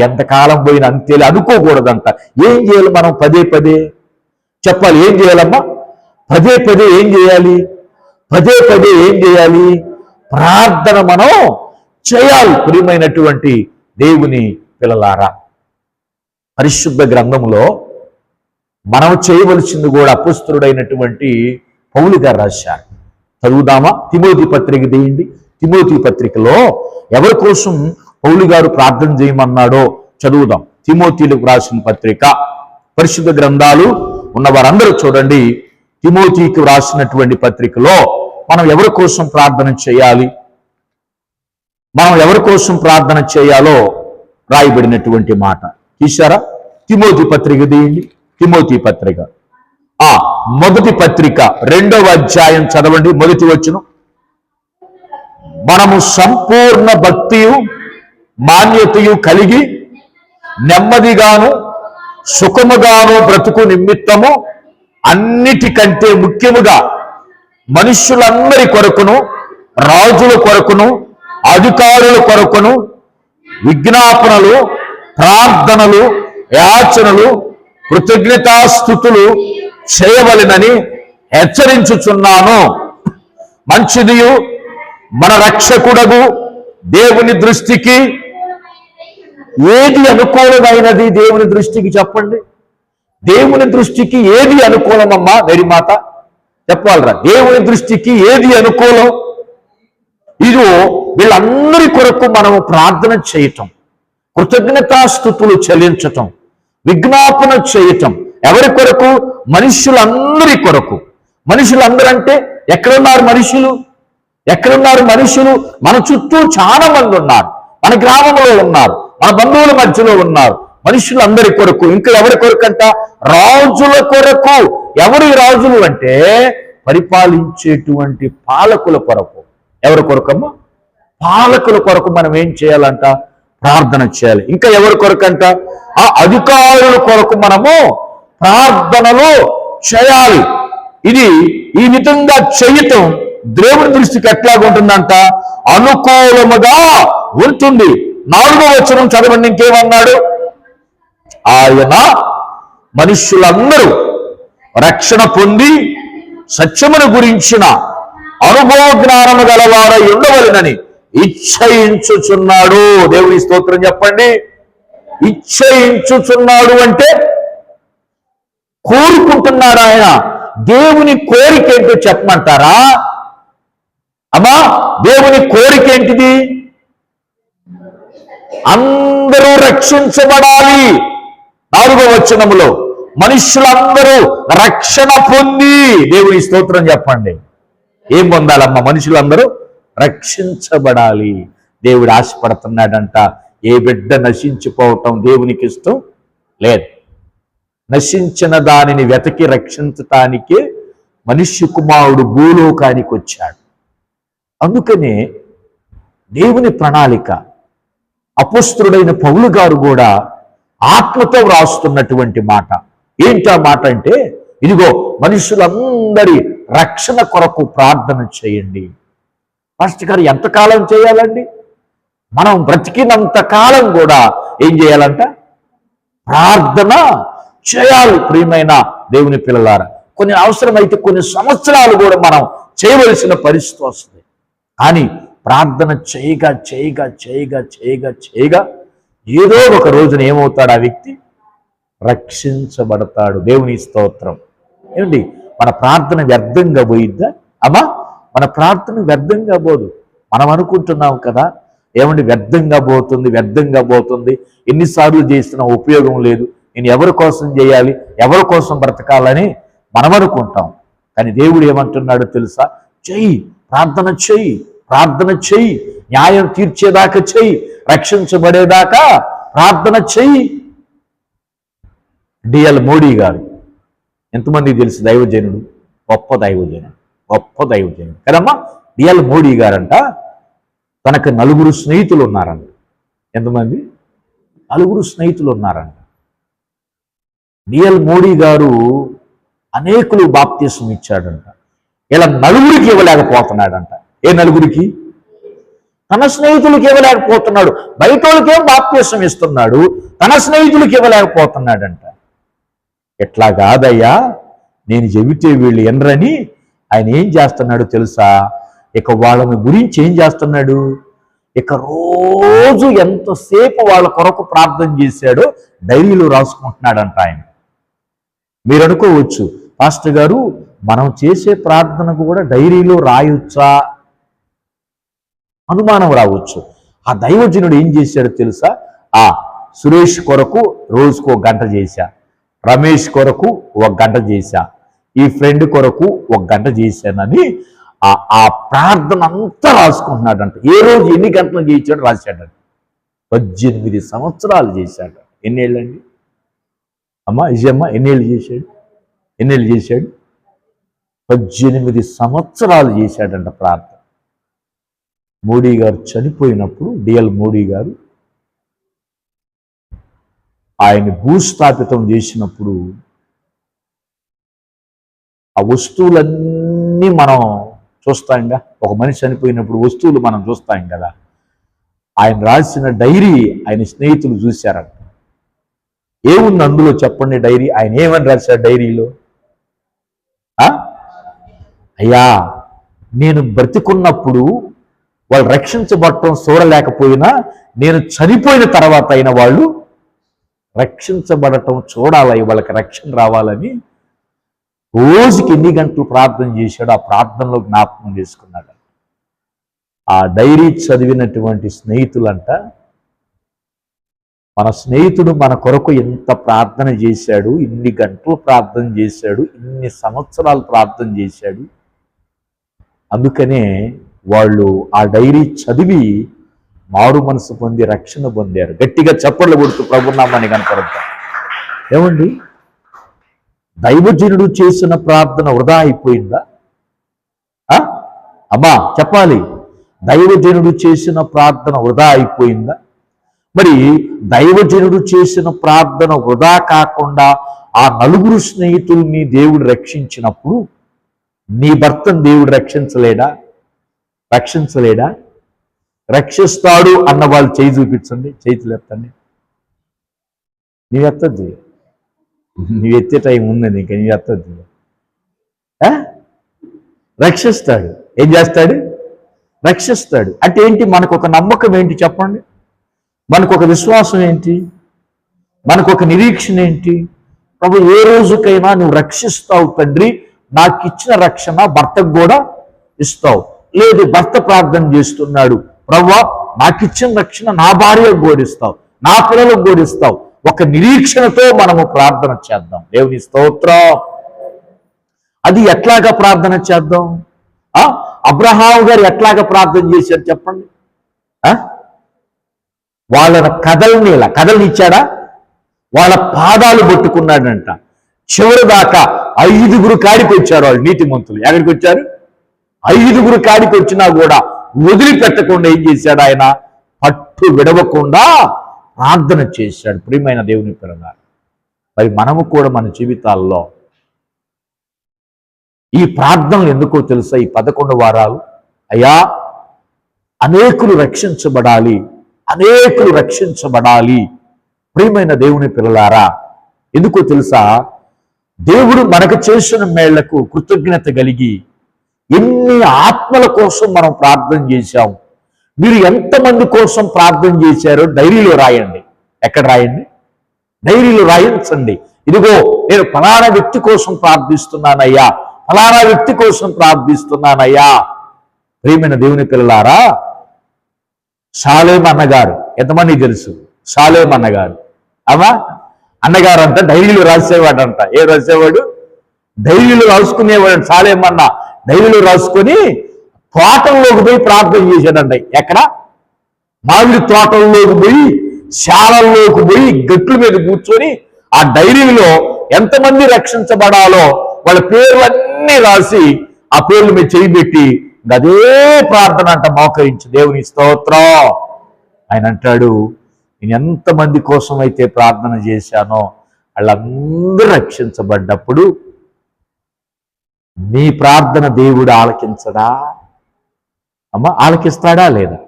ఎంతకాలం పోయిన అంతేలే అనుకోకూడదంట. ఏం చేయాలి మనం? పదే పదే చెప్పాలి. ఏం చేయాలమ్మా? పదే పదే ఏం చేయాలి? పదే పదే ఏం చేయాలి? ప్రార్థన మనం చేయాలి. ప్రియమైనటువంటి దేవుని పిల్లలారా, పరిశుద్ధ గ్రంథంలో మనం చేయవలసింది కూడా అపోస్తలుడైనటువంటి పౌలు గారు రాశారు. చదువుదామా? తిమోతి పత్రిక తీయండి. తిమోతి పత్రికలో ఎవరి కోసం పౌలు గారు ప్రార్థన చేయమన్నాడో చదువుదాం. తిమోతిలకు రాసిన పత్రిక, పరిశుద్ధ గ్రంథాలు ఉన్న వారందరూ చూడండి. తిమోతికి రాసినటువంటి పత్రికలో మనం ఎవరి కోసం ప్రార్థన చేయాలి, మనం ఎవరి కోసం ప్రార్థన చేయాలో రాయబడినటువంటి మాట తీశారా? తిమోతి పత్రిక తీయండి. తిమోతి పత్రిక మొదటి పత్రిక 2వ అధ్యాయం చదవండి. మొదటి వచనం. మనము సంపూర్ణ భక్తియు మాన్యతయు కలిగి నెమ్మదిగాను సుఖముగాను బ్రతుకు నిమిత్తము అన్నిటికంటే ముఖ్యముగా మనుష్యులందరి కొరకును, రాజుల కొరకును, అధికారుల కొరకును విజ్ఞాపనలు, ప్రార్థనలు, యాచనలు, కృతజ్ఞతాస్తుతులు చేయవలెనని హెచ్చరించుచున్నాను. మంచిదియు మన రక్షకుడగు దేవుని దృష్టికి ఏది అనుకూలమైనది? దేవుని దృష్టికి చెప్పండి. దేవుని దృష్టికి ఏది అనుకూలమమ్మా? నెరిమాత చెప్పాలరా. దేవుని దృష్టికి ఏది అనుకూలం? ఇదో వీళ్ళందరి కొరకు మనము ప్రార్థన చేయటం, కృతజ్ఞతాస్తుతులు చెల్లించటం, విజ్ఞాపన చేయటం. ఎవరి కొరకు? మనుషులందరి కొరకు. మనుషులందరంటే ఎక్కడున్నారు మనుషులు? ఎక్కడున్నారు మనుషులు? మన చుట్టూ చాలా మంది ఉన్నారు, మన గ్రామంలో ఉన్నారు, మన బంధువుల మధ్యలో ఉన్నారు. మనుషులందరి కొరకు. ఇంకా ఎవరి కొరకు అంట? రాజుల కొరకు. ఎవరి రాజులు అంటే పరిపాలించేటువంటి పాలకుల కొరకు. ఎవరి కొరకమ్మా? పాలకుల కొరకు మనం ఏం చేయాలంట? ప్రార్థన చేయాలి. ఇంకా ఎవరి కొరకంట? అధికారుల కొరకు మనము ప్రార్థనలు చేయాలి. ఇది ఈ విధంగా చేయటం దేవుని దృష్టికి ఎట్లాగుంటుందంట? అనుకూలముగా ఉంటుంది. 4వ వచనం చదవండి. ఇంకేమన్నాడు? ఆయన మనుష్యులందరూ రక్షణ పొంది సత్యమును గురించిన అనుభవ జ్ఞానము గలవారై ఉండవలెనని ఇచ్చయించుచున్నాడు. దేవుని స్తోత్రం చెప్పండి. ఇచ్చయించుచున్నాడు అంటే కోరుకుంటున్నాడు ఆయన. దేవుని కోరిక ఏంటో చెప్పమంటారా? అమ్మా దేవుని కోరిక ఏంటిది? అందరూ రక్షించబడాలి. 4వ వచనములో మనుషులందరూ రక్షణ పొంది, దేవుని స్తోత్రం చెప్పండి. ఏం పొందాలమ్మా? మనుషులందరూ రక్షించబడాలి. దేవుడు ఆశపడుతున్నాడంట. ఏ బిడ్డ నశించిపోవటం దేవునికి ఇష్టం లేదు. నశించిన దానిని వెతకి రక్షించటానికే మనుష్య కుమారుడు భూలోకానికి వచ్చాడు. అందుకనే దేవుని ప్రణాళిక అపోస్తలుడైన పౌలు గారు కూడా ఆత్మతో వ్రాస్తున్నటువంటి మాట ఏంటి? ఆ మాట అంటే, ఇదిగో మనుషులందరి రక్షణ కొరకు ప్రార్థన చేయండి. పాస్టర్ గారు ఎంతకాలం చేయాలండి? మనం బ్రతికినంత కాలం కూడా ఏం చేయాలంట? ప్రార్థన చేయాలి. ప్రియమైన దేవుని పిల్లలారా, కొన్ని అవసరమైతే కొన్ని సంవత్సరాలు కూడా మనం చేయవలసిన పరిస్థితి వస్తుంది. కానీ ప్రార్థన చేయగా చేయగా చేయగా చేయగా చేయగా ఏదో ఒక రోజున ఏమవుతాడు? ఆ వ్యక్తి రక్షించబడతాడు. దేవుని స్తోత్రం. ఏమండి, మన ప్రార్థన వ్యర్థంగా పోయిద్దా? అమ్మా, మన ప్రార్థన వ్యర్థంగా పోదు. మనం అనుకుంటున్నాం కదా, ఏమండి వ్యర్థంగా పోతుంది, వ్యర్థంగా పోతుంది, ఎన్నిసార్లు చేసినా ఉపయోగం లేదు, నేను ఎవరి కోసం చేయాలి, ఎవరి కోసం బ్రతకాలని మనం అనుకుంటాం. కానీ దేవుడు ఏమంటున్నాడో తెలుసా? చెయ్యి, ప్రార్థన చెయ్యి, ప్రార్థన చెయ్యి, న్యాయం తీర్చేదాకా చెయ్యి, రక్షించబడేదాకా ప్రార్థన చెయ్యి. డిఎల్ మోడీ గారు ఎంతమంది తెలుసు? దైవజనుడు, గొప్ప దైవజనుడు, గొప్ప దైవజనుడు కదమ్మా. డిఎల్ మోడీ గారంట తనకు 4 స్నేహితులు ఉన్నారంట. ఎంతమంది? 4 స్నేహితులు ఉన్నారంట. డిఎల్ మోడీ గారు అనేకులు బాప్తిసం ఇచ్చాడంట. ఇలా 4కి ఇవ్వలేకపోతున్నాడంట. ఏ 4కి? తన స్నేహితులకి ఇవ్వలేకపోతున్నాడు. బయట వాళ్ళకేం బాప్తిసం ఇస్తున్నాడు, తన స్నేహితులకి ఇవ్వలేకపోతున్నాడంట. ఎట్లా కాదయ్యా, నేను చెబితే వీళ్ళు ఎనరని ఆయన ఏం చేస్తున్నాడు తెలుసా? ఇక వాళ్ళని గురించి ఏం చేస్తున్నాడు? ఇక రోజు ఎంతసేపు వాళ్ళ కొరకు ప్రార్థన చేశాడో డైరీలో రాసుకుంటున్నాడంట ఆయన. మీరు అనుకోవచ్చు, పాస్టర్ గారు మనం చేసే ప్రార్థనకు కూడా డైరీలో రాయొచ్చా? అనుమానం రావచ్చు. ఆ దైవజనుడు ఏం చేశాడో తెలుసా? సురేష్ కొరకు రోజుకో గంట చేశా, రమేష్ కొరకు 1 గంట చేశా, ఈ ఫ్రెండ్ కొరకు 1 గంట చేశానని ఆ ప్రార్థన అంతా రాసుకుంటున్నాడంట. ఏ రోజు ఎన్ని గంటలు చేశాడో రాశాడంట. 18 సంవత్సరాలు చేశాడు. ఎన్నేళ్ళండి అమ్మా? విజయమ్మ ఎన్నేళ్ళు చేశాడు? 18 సంవత్సరాలు చేశాడంట ప్రార్థన. మోడీ గారు చనిపోయినప్పుడు, డిఎల్ మోడీ గారు ఆయన భూస్థాపితం చేసినప్పుడు ఆ వస్తువులన్నీ మనం చూస్తాంగా. ఒక మనిషి చనిపోయినప్పుడు వస్తువులు మనం చూస్తాం కదా. ఆయన రాసిన డైరీ ఆయన స్నేహితులు చూశారంట. ఏముంది అందులో చెప్పండి డైరీ? ఆయన ఏమని రాశారు డైరీలో? అయ్యా, నేను బ్రతికున్నప్పుడు వాళ్ళు రక్షించబడటం చూడలేకపోయినా, నేను చనిపోయిన తర్వాత అయిన వాళ్ళు రక్షించబడటం చూడాలి, వాళ్ళకి రక్షణ రావాలని రోజుకి ఎన్ని గంటలు ప్రార్థన చేశాడో ఆ ప్రార్థనలో జ్ఞాపకం చేసుకున్నాడు. ఆ డైరీ చదివినటువంటి స్నేహితులంట, మన స్నేహితుడు మన కొరకు ఎంత ప్రార్థన చేశాడు, ఇన్ని గంటలు ప్రార్థన చేశాడు, ఇన్ని సంవత్సరాలు ప్రార్థన చేశాడు. అందుకనే వాళ్ళు ఆ డైరీ చదివి మారు మనసు పొంది రక్షణ పొందారు. గట్టిగా చప్పట్లు కొడుతూ ప్రభునామాన్ని కనపడతాం. ఏమండి, దైవజనుడు చేసిన ప్రార్థన వృధా అయిపోయిందా? అమ్మా చెప్పాలి, దైవజనుడు చేసిన ప్రార్థన వృధా అయిపోయిందా? మరి దైవజనుడు చేసిన ప్రార్థన వృధా కాకుండా ఆ 4 స్నేహితుల్ని దేవుడు రక్షించినప్పుడు నీ భర్తను దేవుడు రక్షించలేడా? రక్షిస్తాడు అన్న వాళ్ళు చేయి చూపించండి, చేతులు ఎత్తండి. నీవు ఎత్తద్దు, నీవు ఎత్తే టైం ఉన్నది, ఇంకా నీవు ఎత్తద్దు. రక్షిస్తాడు. ఏం చేస్తాడు? రక్షిస్తాడు. అంటే ఏంటి? మనకు ఒక నమ్మకం ఏంటి చెప్పండి? మనకు ఒక విశ్వాసం ఏంటి? మనకు ఒక నిరీక్షణ ఏంటి? ప్రభు ఏ రోజుకైనా నువ్వు రక్షిస్తావు తండ్రి, నాకు ఇచ్చిన రక్షణ భర్తకు కూడా ఇస్తావు. లేదు, భర్త ప్రార్థన చేస్తున్నాడు, ప్రభువా నాకిచ్చిన రక్షణ నా భార్యకు గోడిస్తావు, నా పిల్లలకు గోడిస్తావు. ఒక నిరీక్షణతో మనము ప్రార్థన చేద్దాం. దేవుని స్తోత్రం. అది ఎట్లాగా ప్రార్థన చేద్దాం? అబ్రహాము గారు ఎట్లాగా ప్రార్థన చేశారు చెప్పండి? వాళ్ళ కథల్ని ఇచ్చాడా? వాళ్ళ పాదాలు పట్టుకున్నాడంట. చివరి దాకా 5గురు కాడికి వచ్చారు వాళ్ళు, నీతిమంతులు. ఎక్కడికి వచ్చారు? 5గురు కాడికి వచ్చినా కూడా వదిలిపెట్టకుండా ఏం చేశాడు ఆయన? పట్టు విడవకుండా ప్రార్థన చేశాడు. ప్రియమైన దేవుని పిల్లగా, మరి మనము కూడా మన జీవితాల్లో ఈ ప్రార్థనలు ఎందుకో తెలుసా? ఈ 11 వారాలు అయ్యా అనేకులు రక్షించబడాలి, అనేకులు రక్షించబడాలి. ప్రియమైన దేవుని పిల్లలారా, ఎందుకో తెలుసా? దేవుడు మనకు చేసిన మేళ్లకు కృతజ్ఞత కలిగి ఎన్ని ఆత్మల కోసం మనం ప్రార్థన చేశాం. మీరు ఎంతమంది కోసం ప్రార్థన చేశారో డైరీలో రాయండి. ఎక్కడ రాయండి? డైరీలో రాయించండి. ఇదిగో నేను ఫలానా వ్యక్తి కోసం ప్రార్థిస్తున్నానయ్యా, ఫలానా వ్యక్తి కోసం ప్రార్థిస్తున్నానయ్యా. ప్రియమైన దేవుని పిల్లలారా, సాలేం అన్నగారు ఎంతమంది తెలుసు? సాలేం అన్నగారు అన్నగారు అంట డైరీలో రాసేవాడంట. ఏ రాసేవాడు? డైరీలో రాసుకునేవాడు. సాలేం అన్న డైరీలో రాసుకొని తోటల్లోకి పోయి ప్రార్థన చేశాడంట. ఎక్కడ? మామిడి తోటల్లోకి పోయి, శాలల్లోకి పోయి, గట్ల మీద కూర్చొని ఆ డైరీలో ఎంతమంది రక్షించబడాలో వాళ్ళ పేర్లన్నీ రాసి ఆ పేర్ల మీద చేయిబెట్టి అదే ప్రార్థన అంట మోకరించి. దేవుని స్తోత్రం. ఆయన అంటాడు, నేను ఎంతమంది కోసం అయితే ప్రార్థన చేశానో వాళ్ళందరూ రక్షించబడ్డప్పుడు నీ ప్రార్థన దేవుడు ఆలకించడా? ఆలకిస్తాడా లేదా?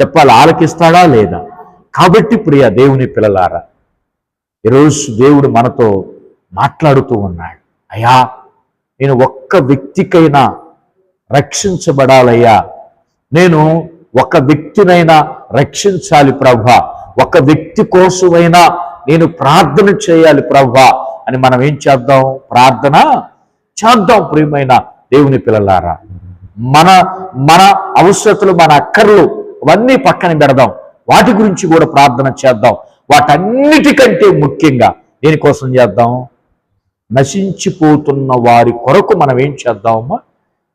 చెప్పాలి, ఆలకిస్తాడా లేదా? కాబట్టి ప్రియ దేవుని పిల్లలారా, ఈరోజు దేవుడు మనతో మాట్లాడుతూ ఉన్నాడు. అయ్యా నేను ఒక్క వ్యక్తికైనా రక్షించబడాలయ్యా, నేను ఒక వ్యక్తినైనా రక్షించాలి ప్రభువా, ఒక వ్యక్తి కోసమైనా నేను ప్రార్థన చేయాలి ప్రభువా అని మనం ఏం చేద్దాం? ప్రార్థన చేద్దాం. ప్రియమైన దేవుని పిల్లలారా, మన మన అవసరతలు, మన అక్కర్లు అవన్నీ పక్కన పెడదాం, వాటి గురించి కూడా ప్రార్థన చేద్దాం. వాటన్నిటికంటే ముఖ్యంగా దేనికోసం చేద్దాం? నశించిపోతున్న వారి కొరకు మనం ఏం చేద్దామమ్మా?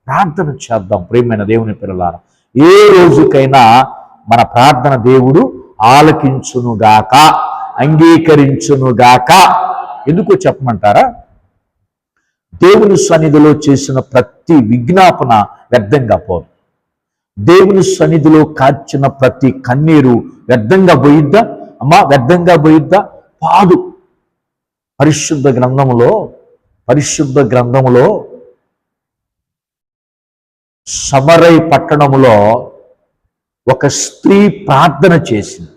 ప్రార్థన చేద్దాం. ప్రియమైన దేవుని పిల్లలారా, ఏ రోజుకైనా మన ప్రార్థన దేవుడు ఆలకించునుగాక, అంగీకరించునుగాక. ఎందుకో చెప్పమంటారా? దేవుని సన్నిధిలో చేసిన ప్రతి విజ్ఞాపన వ్యర్థంగా పోదు. దేవుని సన్నిధిలో కార్చిన ప్రతి కన్నీరు వ్యర్థంగా పోయిద్దా అమ్మా? వ్యర్థంగా పోయిద్దా? పాదు. పరిశుద్ధ గ్రంథములో సమరై పట్టణములో ఒక స్త్రీ ప్రార్థన చేసింది.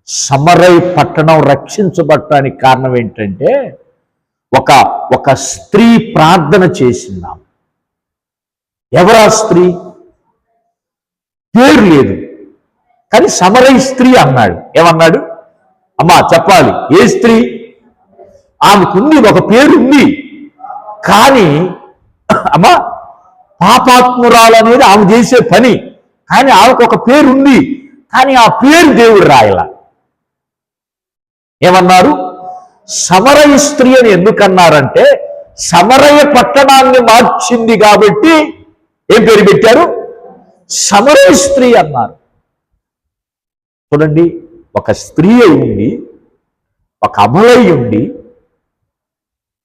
సమరై పట్టణం రక్షించబడటానికి కారణం ఏంటంటే ఒక స్త్రీ ప్రార్థన చేసిందాం. ఎవరా స్త్రీ? పేరు లేదు, కానీ సమరై స్త్రీ అన్నాడు. ఏమన్నాడు? అమ్మా చెప్పాలి, ఏ స్త్రీ? ఆమెకుంది, ఒక పేరు ఉంది, కానీ అమ్మా పాపాత్మురాలు అనేది ఆమె చేసే పని, కానీ ఆమెకు ఒక పేరు ఉంది, కానీ ఆ పేరు దేవుడు రాయల. ఏమన్నారు? సమరయ స్త్రీ అని ఎందుకన్నారంటే సమరయ పట్టణాన్ని మార్చింది కాబట్టి ఏం పేరు పెట్టారు? సమరయ స్త్రీ అన్నారు. చూడండి, ఒక స్త్రీ అయి ఉండి, ఒక అమలై ఉండి,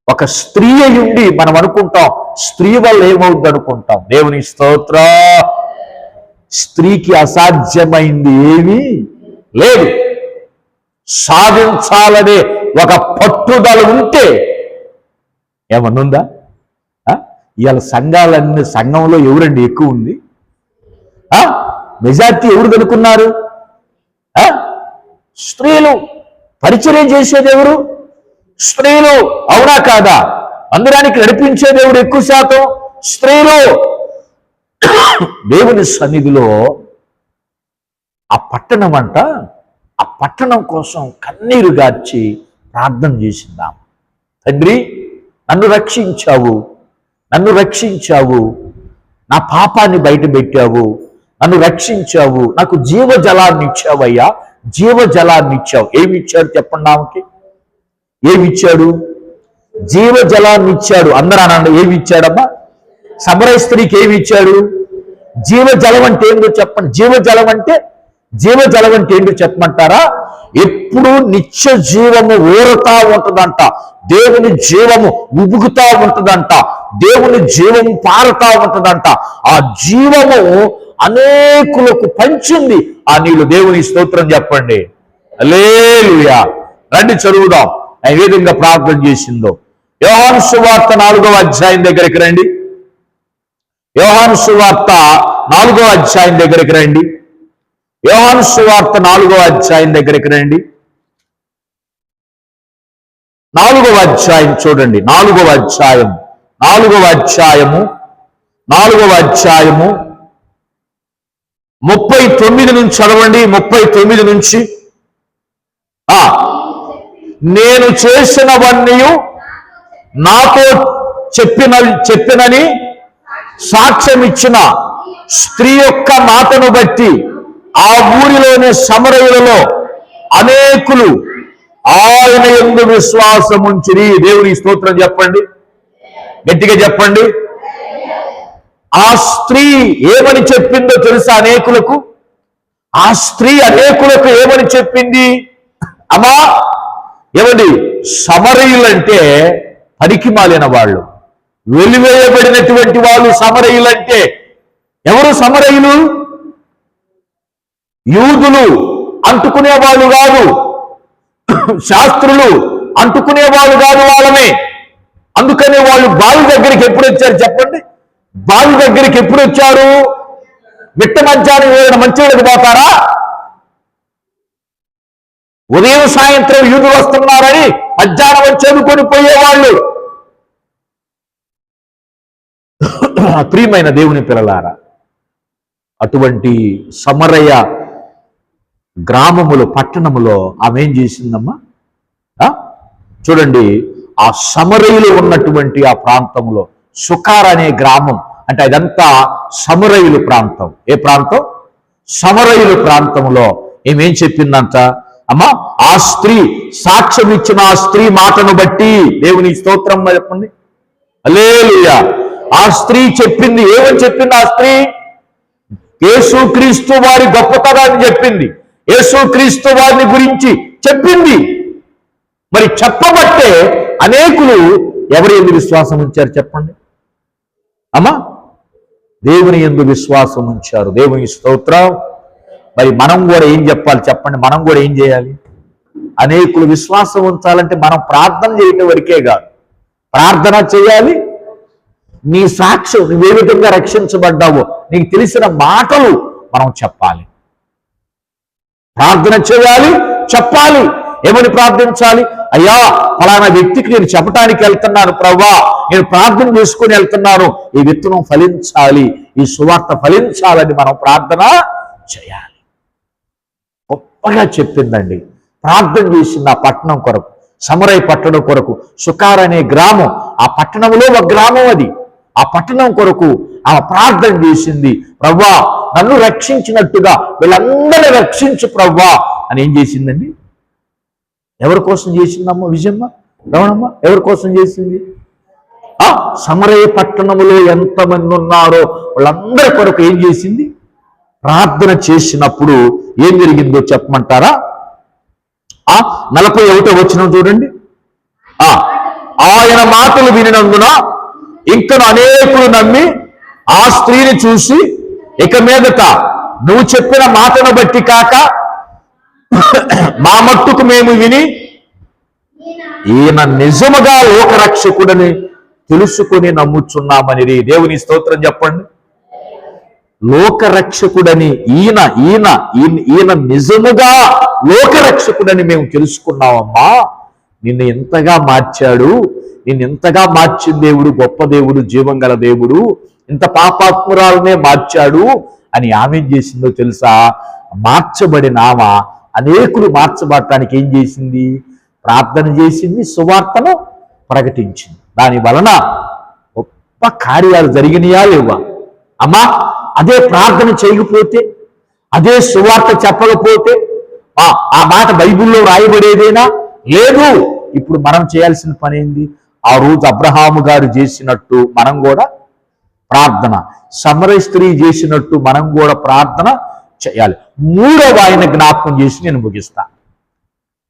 ఒక స్త్రీ అయి ఉండి మనం అనుకుంటాం స్త్రీ వల్ల ఏమవుద్ది అనుకుంటాం. దేవుని స్తోత్రం. స్త్రీకి అసాధ్యమైంది ఏమీ లేదు. సాధించాలనే ఒక పట్టుదల ఉంటే ఏమన్నుందా? ఇవాళ సంఘంలో ఎవరండి ఎక్కువ ఉంది? మెజార్టీ ఎవరు కనుక్కున్నారు? స్త్రీలు. పరిచర్య చేసేది ఎవరు? స్త్రీలు. అవునా కాదా? మందిరానికి నడిపించేది ఎవరు ఎక్కువ శాతం? స్త్రీలు. దేవుని సన్నిధిలో ఆ పట్టణం ఆ పట్టణం కోసం కన్నీరు గార్చి ప్రార్థన చేసిందాం. తండ్రి, నన్ను రక్షించావు, నా పాపాన్ని బయట పెట్టావు, నన్ను రక్షించావు, నాకు జీవజలాన్ని ఇచ్చావయ్యా, జీవజలాన్ని ఇచ్చావు. ఏమి ఇచ్చాడు చెప్పండి ఆమెకి? ఏమి ఇచ్చాడు? జీవజలాన్ని ఇచ్చాడు. అందరూ అనండి, ఏమి ఇచ్చాడమ్మా? సమరయ స్త్రీకి ఏమి ఇచ్చాడు? జీవజలం అంటే ఏంటో చెప్పండి. జీవజలం అంటే ఏంటో చెప్పమంటారా? ఎప్పుడు నిత్య జీవము ఊరుతా ఉంటుందంట, దేవుని జీవము ఉబుకుతా ఉంటుందంట, దేవుని జీవము పారుతా ఉంటుందంట. ఆ జీవము అనేకులకు పంచింది ఆ నీళ్లు. దేవుని స్తోత్రం చెప్పండి. హల్లెలూయా. రండి చదువుదాం ఏ విధంగా ప్రార్థన చేసిందో. యోహాను సువార్త 4వ అధ్యాయం దగ్గరికి రండి. యోహాను సువార్త 4వ అధ్యాయం దగ్గరికి రండి. యోహాను సువార్త 4వ అధ్యాయం దగ్గరికి రండి. 4వ అధ్యాయం చూడండి. 4వ అధ్యాయము 39 నుంచి చదవండి. 39 నుంచి. నేను చేసినవన్నీ నాతో చెప్పినని సాక్ష్యం ఇచ్చిన స్త్రీ యొక్క మాటను బట్టి ఆ ఊరిలోని సమరయులలో అనేకులు ఆయన యందు విశ్వాసముంచిరి. దేవుని స్తోత్రం చెప్పండి, గట్టిగా చెప్పండి. ఆ స్త్రీ ఏమని చెప్పిందో తెలుసా అనేకులకు? ఆ స్త్రీ అనేకులకు ఏమని చెప్పింది? అమ్మా ఏమండి, సమరయులంటే పనికి మాలిన వాళ్ళు, వెలివేయబడినటువంటి వాళ్ళు. సమరయులంటే ఎవరు? సమరయులు యూదులు అంటుకునే వాళ్ళు కాదు, శాస్త్రులు అంటుకునే వాళ్ళు కాదు వాళ్ళమే. అందుకనే వాళ్ళు బావి దగ్గరికి ఎప్పుడు వచ్చారు చెప్పండి? బావి దగ్గరికి ఎప్పుడు వచ్చారు? మిట్ట మధ్యాహ్నం ఏదైనా మంచినీళ్ళకి పోతారా? ఉదయం సాయంత్రం యూదులు వస్తున్నారని మధ్యాహ్నం వచ్చి చదువుకొని పోయేవాళ్ళు. ప్రియమైన దేవుని పిల్లలారా, అటువంటి సమరయ గ్రామములో, పట్టణములో ఆమె ఏం చేసిందమ్మా? చూడండి, ఆ సమరయులు ఉన్నటువంటి ఆ ప్రాంతంలో సుకార్ అనే గ్రామం, అంటే అదంతా సమరయులు ప్రాంతం. ఏ ప్రాంతం? సమరయులు ప్రాంతంలో ఏమేం చెప్పిందంట అమ్మా? ఆ స్త్రీ సాక్ష్యం ఇచ్చిన ఆ స్త్రీ మాటను బట్టి, దేవుని స్తోత్రం చెప్పండి. హల్లెలూయా. ఆ స్త్రీ చెప్పింది. ఏమని చెప్పింది ఆ స్త్రీ? యేసుక్రీస్తు వారి గొప్పతనాన్ని చెప్పింది, యేసుక్రీస్తు వారిని గురించి చెప్పింది. మరి చెప్పబట్టే అనేకులు ఎవరి యందు విశ్వాసం ఉంచారు చెప్పండి అమ్మా? దేవుని యందు విశ్వాసం ఉంచారు. దేవుని స్తోత్రం. మరి మనం కూడా ఏం చెప్పాలి చెప్పండి? మనం కూడా ఏం చేయాలి? అనేకులు విశ్వాసం ఉంచాలంటే మనం ప్రార్థన చేయటం వరకే కాదు, ప్రార్థన చేయాలి. నీ సాక్ష్యం, నువ్వు ఏ విధంగా రక్షించబడ్డావో నీకు తెలిసిన మాటలు మనం చెప్పాలి, ప్రార్థన చేయాలి, చెప్పాలి. ఏమని ప్రార్థించాలి? అయ్యా ఫలానా వ్యక్తికి నేను చెప్పడానికి వెళ్తున్నాను ప్రభువా, నేను ప్రార్థన చేసుకుని వెళ్తున్నాను, ఈ విత్తనం ఫలించాలి, ఈ సువార్త ఫలించాలని మనం ప్రార్థన చేయాలి. గొప్పగా చెప్పిందండి. ప్రార్థన చేసింది ఆ పట్టణం కొరకు, సమరయ పట్టణం కొరకు. సుకార్ అనే గ్రామం, ఆ పట్టణంలో ఒక గ్రామం అది. ఆ పట్టణం కొరకు ఆమె ప్రార్థన చేసింది. ప్రవ్వా నన్ను రక్షించినట్టుగా వీళ్ళందరినీ రక్షించు ప్రవ్వా అని ఏం చేసిందండి? ఎవరి కోసం చేసిందమ్మ? విజయమ్మ, రమణమ్మ ఎవరి కోసం చేసింది? ఆ సమరయ పట్టణములో ఎంతమంది ఉన్నారో వాళ్ళందరి కొరకు ఏం చేసింది? ప్రార్థన చేసినప్పుడు ఏం జరిగిందో చెప్పమంటారా? 41వ వచనం చూడండి. ఆయన మాటలు వినినందున ఇంకను అనేకులు నమ్మి ఆ స్త్రీని చూసి, ఇక మీదట నువ్వు చెప్పిన మాటను బట్టి కాక మా మట్టుకు మేము విని ఈయన నిజముగా లోకరక్షకుడని తెలుసుకుని నమ్ముచున్నామని. దేవుని స్తోత్రం చెప్పండి. లోకరక్షకుడని ఈయన నిజముగా లోకరక్షకుడని మేము తెలుసుకున్నామమ్మా. నిన్ను ఎంతగా మార్చాడు, నిన్ను ఎంతగా మార్చిన దేవుడు గొప్ప దేవుడు, జీవం గల దేవుడు, ఇంత పాపాత్మురాలనే మార్చాడు అని ఆమె ఏం చేసిందో తెలుసా? మార్చబడిన ఆమె అనేకులు మార్చబడటానికి ఏం చేసింది? ప్రార్థన చేసింది, సువార్తను ప్రకటించింది. దాని వలన గొప్ప కార్యాలు జరిగినాయా లేవా? అమ్మా అదే ప్రార్థన చేయకపోతే, అదే సువార్త చెప్పకపోతే ఆ మాట బైబిల్లో రాయబడేదేనా? లేదు. ఇప్పుడు మనం చేయాల్సిన పని ఏంది? ఆ రోజు అబ్రహాము గారు చేసినట్టు మనం కూడా ప్రార్థన, సమరయ స్త్రీ చేసినట్టు మనం కూడా ప్రార్థన చేయాలి. మూడవ ఆయన జ్ఞాపకం చేసి నేను ముగిస్తా.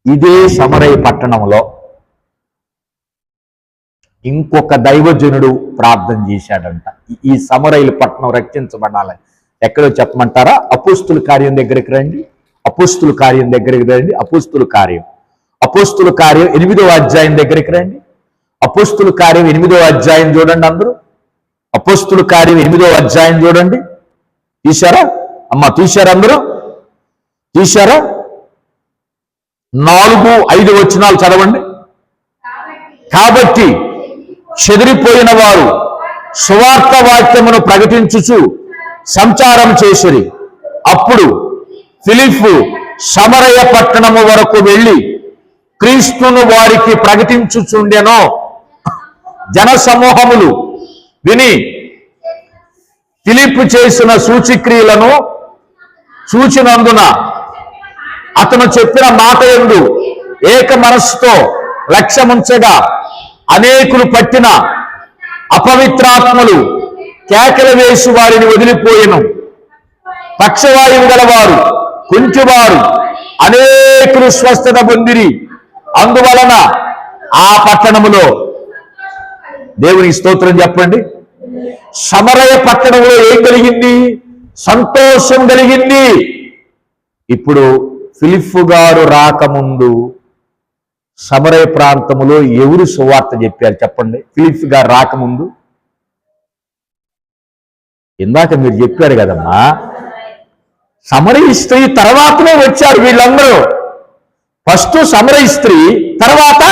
ఇదే సమరయ పట్టణంలో ఇంకొక దైవజనుడు ప్రార్థన చేశాడంట. ఈ సమరయుల పట్టణం రక్షించబడాలి. ఎక్కడో చెప్పమంటారా? అపోస్తుల కార్యం దగ్గరికి రండి. అపోస్తుల కార్యం దగ్గరికి రండి. అపోస్తుల కార్యం 8వ అధ్యాయం దగ్గరికి రండి. అపోస్తుల కార్యం 8వ అధ్యాయం చూడండి అందరూ. అపోస్తుల కార్యం 8వ అధ్యాయం చూడండి. తీశారా అమ్మా? తీశారా అందరూ? తీశారా? 4-5 వచనాలు చదవండి. కాబట్టి చెదిరిపోయిన వారు సువార్త వాక్యమును ప్రకటించుచు సంచారం చేసిరి. అప్పుడు ఫిలిప్పు సమరయ పట్టణము వరకు వెళ్ళి క్రీస్తును వారికి ప్రకటించుచుండెను. జన సమూహములు విని ఫిలిప్పు చేసిన సూచక్రియలను చూచినందున అతను చెప్పిన మాట యందు ఏక మనస్సుతో లక్ష్యముంచగా అనేకులు పట్టిన అపవిత్రాత్మలు కేకలు వేసి వారిని వదిలిపోయెను. పక్షవాయువు గలవారు, కుంటివారు అనేకులు స్వస్థత పొందిరి. అందువలన ఆ పట్టణములో, దేవుని స్తోత్రం చెప్పండి, సమరయ పట్టణంలో ఏం కలిగింది? సంతోషం కలిగింది. ఇప్పుడు ఫిలిప్పు గారు రాకముందు సమరయ ప్రాంతములో ఎవరు సువార్త చెప్పారు చెప్పండి? ఫిలిప్పు గారు రాకముందు ఇందాక మీరు చెప్పారు కదమ్మా, సమరయ స్త్రీ తర్వాతనే వచ్చారు వీళ్ళందరూ. ఫస్ట్ సమరయ స్త్రీ, తర్వాత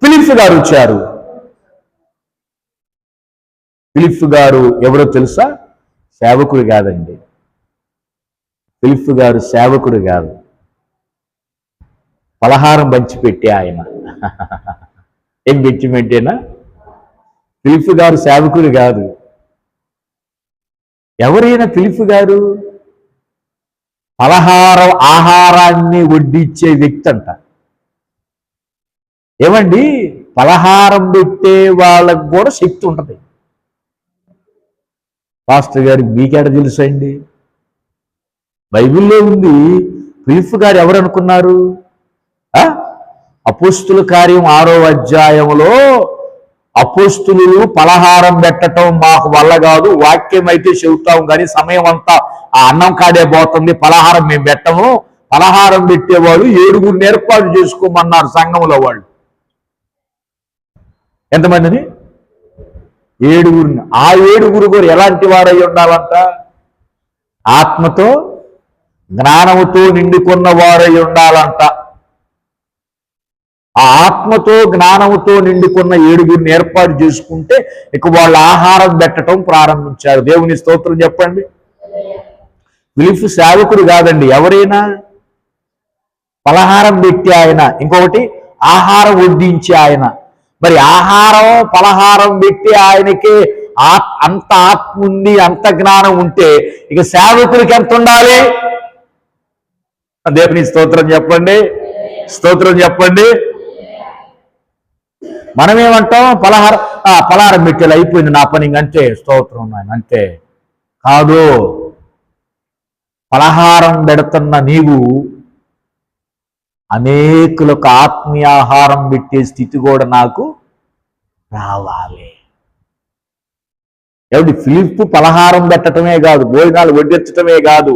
ఫిలిప్పు గారు వచ్చారు. ఫిలిప్పు గారు ఎవరో తెలుసా? సేవకుడు కాదండి. ఫిలిప్పు గారు సేవకుడు కాదు, పలహారం పంచిపెట్టే ఆయన. ఏం పంచిపెట్టేనా? ఫిలిప్పు గారు సేవకుడు కాదు. ఎవరైనా ఫిలిప్పు గారు ఆహారాన్ని వడ్డించే వ్యక్తి అంట. ఏమండి, పలహారం పెట్టే వాళ్ళకు కూడా శక్తి ఉంటుంది. పాస్టర్ గారికి మీకేడ తెలుసండి? బైబిల్లో ఉంది. ఫిలిప్పు గారు ఎవరు అనుకున్నారు? అపోస్తుల కార్యం 6వ అధ్యాయంలో అపోస్తులు పలహారం పెట్టడం మాకు వల్ల కాదు, వాక్యం అయితే చెబుతాం కానీ సమయం అంతా ఆ అన్నం కాడే పోతుంది, పలహారం మేము పెట్టము. పలహారం పెట్టేవాళ్ళు 7 ఏర్పాటు చేసుకోమన్నారు సంఘంలో వాళ్ళు. ఎంతమందిని? 7. ఆ 7 కూడా ఎలాంటి వారై ఉండాలంట? ఆత్మతో జ్ఞానముతో నిండుకున్న వారై ఉండాలంట. ఆ ఆత్మతో జ్ఞానముతో నిండుకున్న 7 ఏర్పాటు చేసుకుంటే ఇక వాళ్ళు ఆహారం పెట్టడం ప్రారంభించారు. దేవుని స్తోత్రం చెప్పండి. ఫిలిప్పు సేవకుడు కాదండి. ఎవరైనా పలహారం పెట్టి ఆయన, ఇంకొకటి ఆహారం వడ్డించి ఆయన. మరి ఆహారం పలహారం పెట్టి ఆయనకి అంత ఆత్మ ఉంది, అంత జ్ఞానం ఉంటే ఇక సేవకుడికి ఎంత ఉండాలి? దేవుని స్తోత్రం చెప్పండి. స్తోత్రం చెప్పండి. మనమేమంటాం? పలహారం పెట్టేలా అయిపోయింది నా పని, అంతే, స్తోత్రం నాయన, అంతే. కాదు, పలహారం పెడుతున్న నీవు అనేకులకు ఆత్మీయాహారం పెట్టే స్థితి కూడా నాకు రావాలి. ఏమిటి? ఫిలిప్పు పలహారం పెట్టడమే కాదు, భోజనాలు వడ్డించటమే కాదు,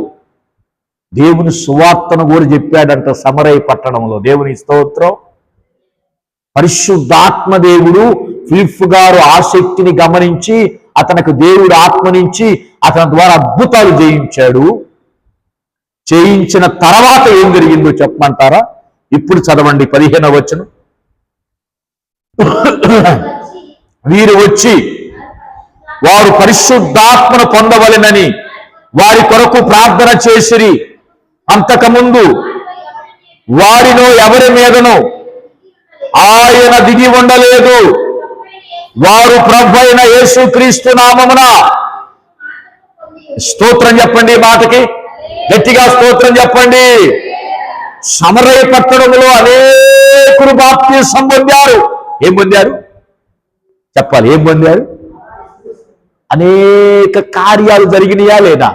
దేవుని సువార్తను కూడా చెప్పాడంట సమరయ పట్టణంలో. దేవుని స్తోత్రం. పరిశుద్ధాత్మ దేవుడు ఫిలిప్పు గారు ఆసక్తిని గమనించి అతనికి దేవుడు ఆత్మనించి అతని ద్వారా అద్భుతాలు చేయించాడు. చేయించిన తర్వాత ఏం జరిగిందో చెప్పమంటారా? ఇప్పుడు చదవండి 15వ వచనం. వీరు వచ్చి వారు పరిశుద్ధాత్మను పొందవలెనని వారి కొరకు ప్రార్థన చేసిరి. అంతకుముందు వారిలో ఎవరి మీదను ఆయన దిగి ఉండలేదు. వారు ప్రభువైన యేసుక్రీస్తు నామమున స్తోత్రం చెప్పండి ఈ మాటకి, గట్టిగా స్తోత్రం చెప్పండి. సమరయ పట్టణంలో అనేకులు బాప్తిసం పొందారు. ఏం పొందారు చెప్పాలి? ఏం పొందారు? అనేక కార్యాలు జరిగినాయా లేదా?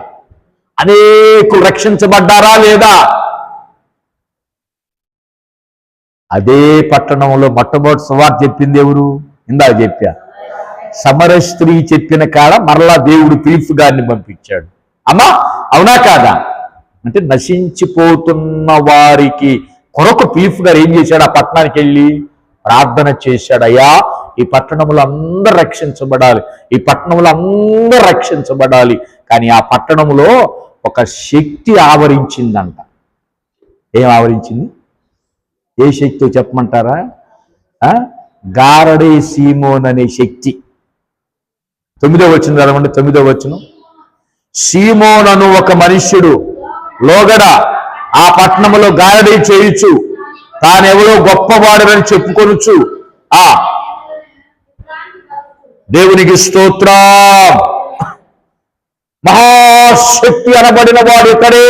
అనేకులు రక్షించబడ్డారా లేదా? అదే పట్టణంలో మొట్టమొదటి సువార్త చెప్పింది ఎవరు? ఇందాక చెప్పా, సమర స్త్రీ చెప్పిన కాడ మరలా దేవుడు ఫిలిప్పు గారిని పంపించాడు. అమ్మా అవునా కాదా? అంటే నశించిపోతున్న వారికి కొరకు ఫిలిప్పు గారు ఏం చేశాడు? ఆ పట్టణానికి వెళ్ళి ప్రార్థన చేశాడు. అయ్యా, ఈ పట్టణంలో అందరూ రక్షించబడాలి, ఈ పట్టణంలో అందరూ రక్షించబడాలి. కానీ ఆ పట్టణంలో ఒక శక్తి ఆవరించిందంట. ఏం ఆవరించింది? ఏ శక్తి చెప్పమంటారా? గారడే సీమోన్ అనే శక్తి. 9వ వచనం చదవండి. 9వ వచనం, సీమోన్ అను ఒక మనుష్యుడు లోగడ ఆ పట్టణంలో గారడీ చేయుచు తానెవరో గొప్పవాడని చెప్పుకొనుచు దేవునికి స్తోత్రం, మహాశక్తి అనబడిన వాడు ఇతడే.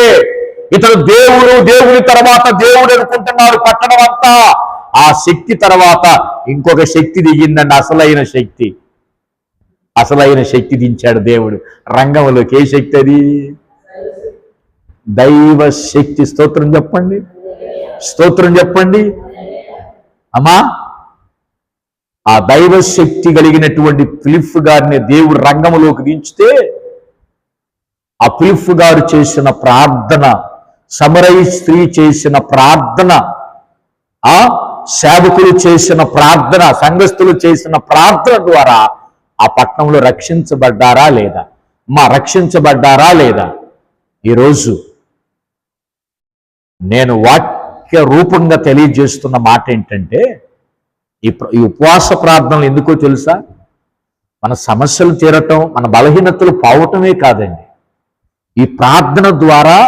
ఇతడు దేవుడు, దేవుని తర్వాత దేవుడు అనుకుంటున్నాడు పట్టణం అంతా. ఆ శక్తి తర్వాత ఇంకొక శక్తి దిగిందండి, అసలైన శక్తి దించాడు దేవుడు రంగంలోకి. ఏ శక్తి అది? దైవ శక్తి. స్తోత్రం చెప్పండి, స్తోత్రం చెప్పండి అమ్మా. ఆ దైవ శక్తి కలిగినటువంటి ఫిలిప్పు గారిని దేవుడు రంగంలోకి దించితే, ఆ ఫిలిప్పు గారు చేసిన ప్రార్థన, సమరయ స్త్రీ చేసిన ప్రార్థన, ఆ సేవకులు చేసిన ప్రార్థన, సంఘస్థులు చేసిన ప్రార్థన ద్వారా ఆ పట్టణంలో రక్షించబడ్డారా లేదా? రక్షించబడ్డారా లేదా? ఈరోజు నేను వాక్య రూపంగా తెలియజేస్తున్న మాట ఏంటంటే, ఈ ఉపవాస ప్రార్థనలు ఎందుకో తెలుసా? మన సమస్యలు తీరటం, మన బలహీనతలు పోవటమే కాదండి. ఈ ప్రార్థన ద్వారా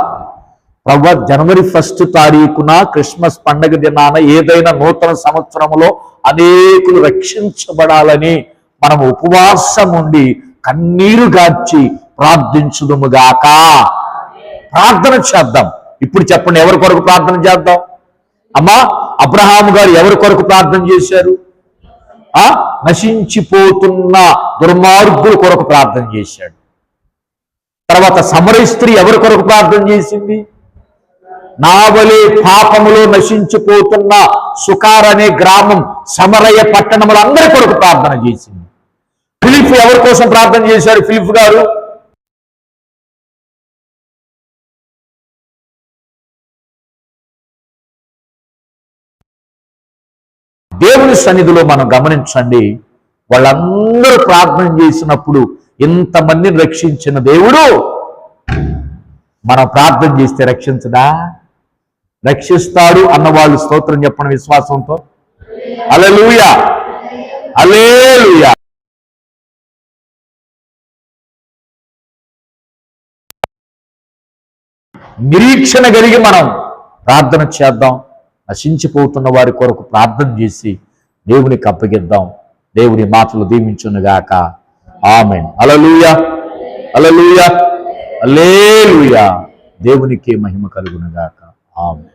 జనవరి 1 తారీఖున క్రిస్మస్ పండగ దినాన ఏదైనా నూతన సంవత్సరంలో అనేకులు రక్షించబడాలని మనం ఉపవాసం ఉండి కన్నీరు గార్చి ప్రార్థించుదుముగాక. ప్రార్థన చేద్దాం. ఇప్పుడు చెప్పండి, ఎవరి కొరకు ప్రార్థన చేద్దాం? అమ్మా, అబ్రహాము గారు ఎవరి కొరకు ప్రార్థన చేశారు? నశించిపోతున్న దుర్మార్గుల కొరకు ప్రార్థన చేశాడు. తర్వాత సమరయ స్త్రీ ఎవరి కొరకు ప్రార్థన చేసింది? నావలే పాపములో నశించిపోతున్న సుకార్ అనే గ్రామం, సమరయ పట్టణములు అందరి కొరకు ప్రార్థన చేసింది. ఫిలిప్పు ఎవరి కోసం ప్రార్థన చేశాడు? ఫిలిప్పు గారు దేవుని సన్నిధిలో మనం గమనించండి, వాళ్ళందరూ ప్రార్థన చేసినప్పుడు ఇంతమందిని రక్షించిన దేవుడు మనం ప్రార్థన చేస్తే రక్షించడా? రక్షిస్తాడు అన్నవాళ్ళు స్తోత్రం చెప్పండి విశ్వాసంతో. హల్లెలూయా, హల్లెలూయా. నిరీక్షణ కలిగి మనం ప్రార్థన చేద్దాం. నశించిపోతున్న వారి కొరకు ప్రార్థన చేసి దేవునికి అప్పగిద్దాం. దేవుని మాటలు దీవించునుగాక. ఆమేన్. హల్లెలూయా, హల్లెలూయా, హల్లెలూయా. దేవునికి మహిమ కలుగునుగాక. ఆమేన్.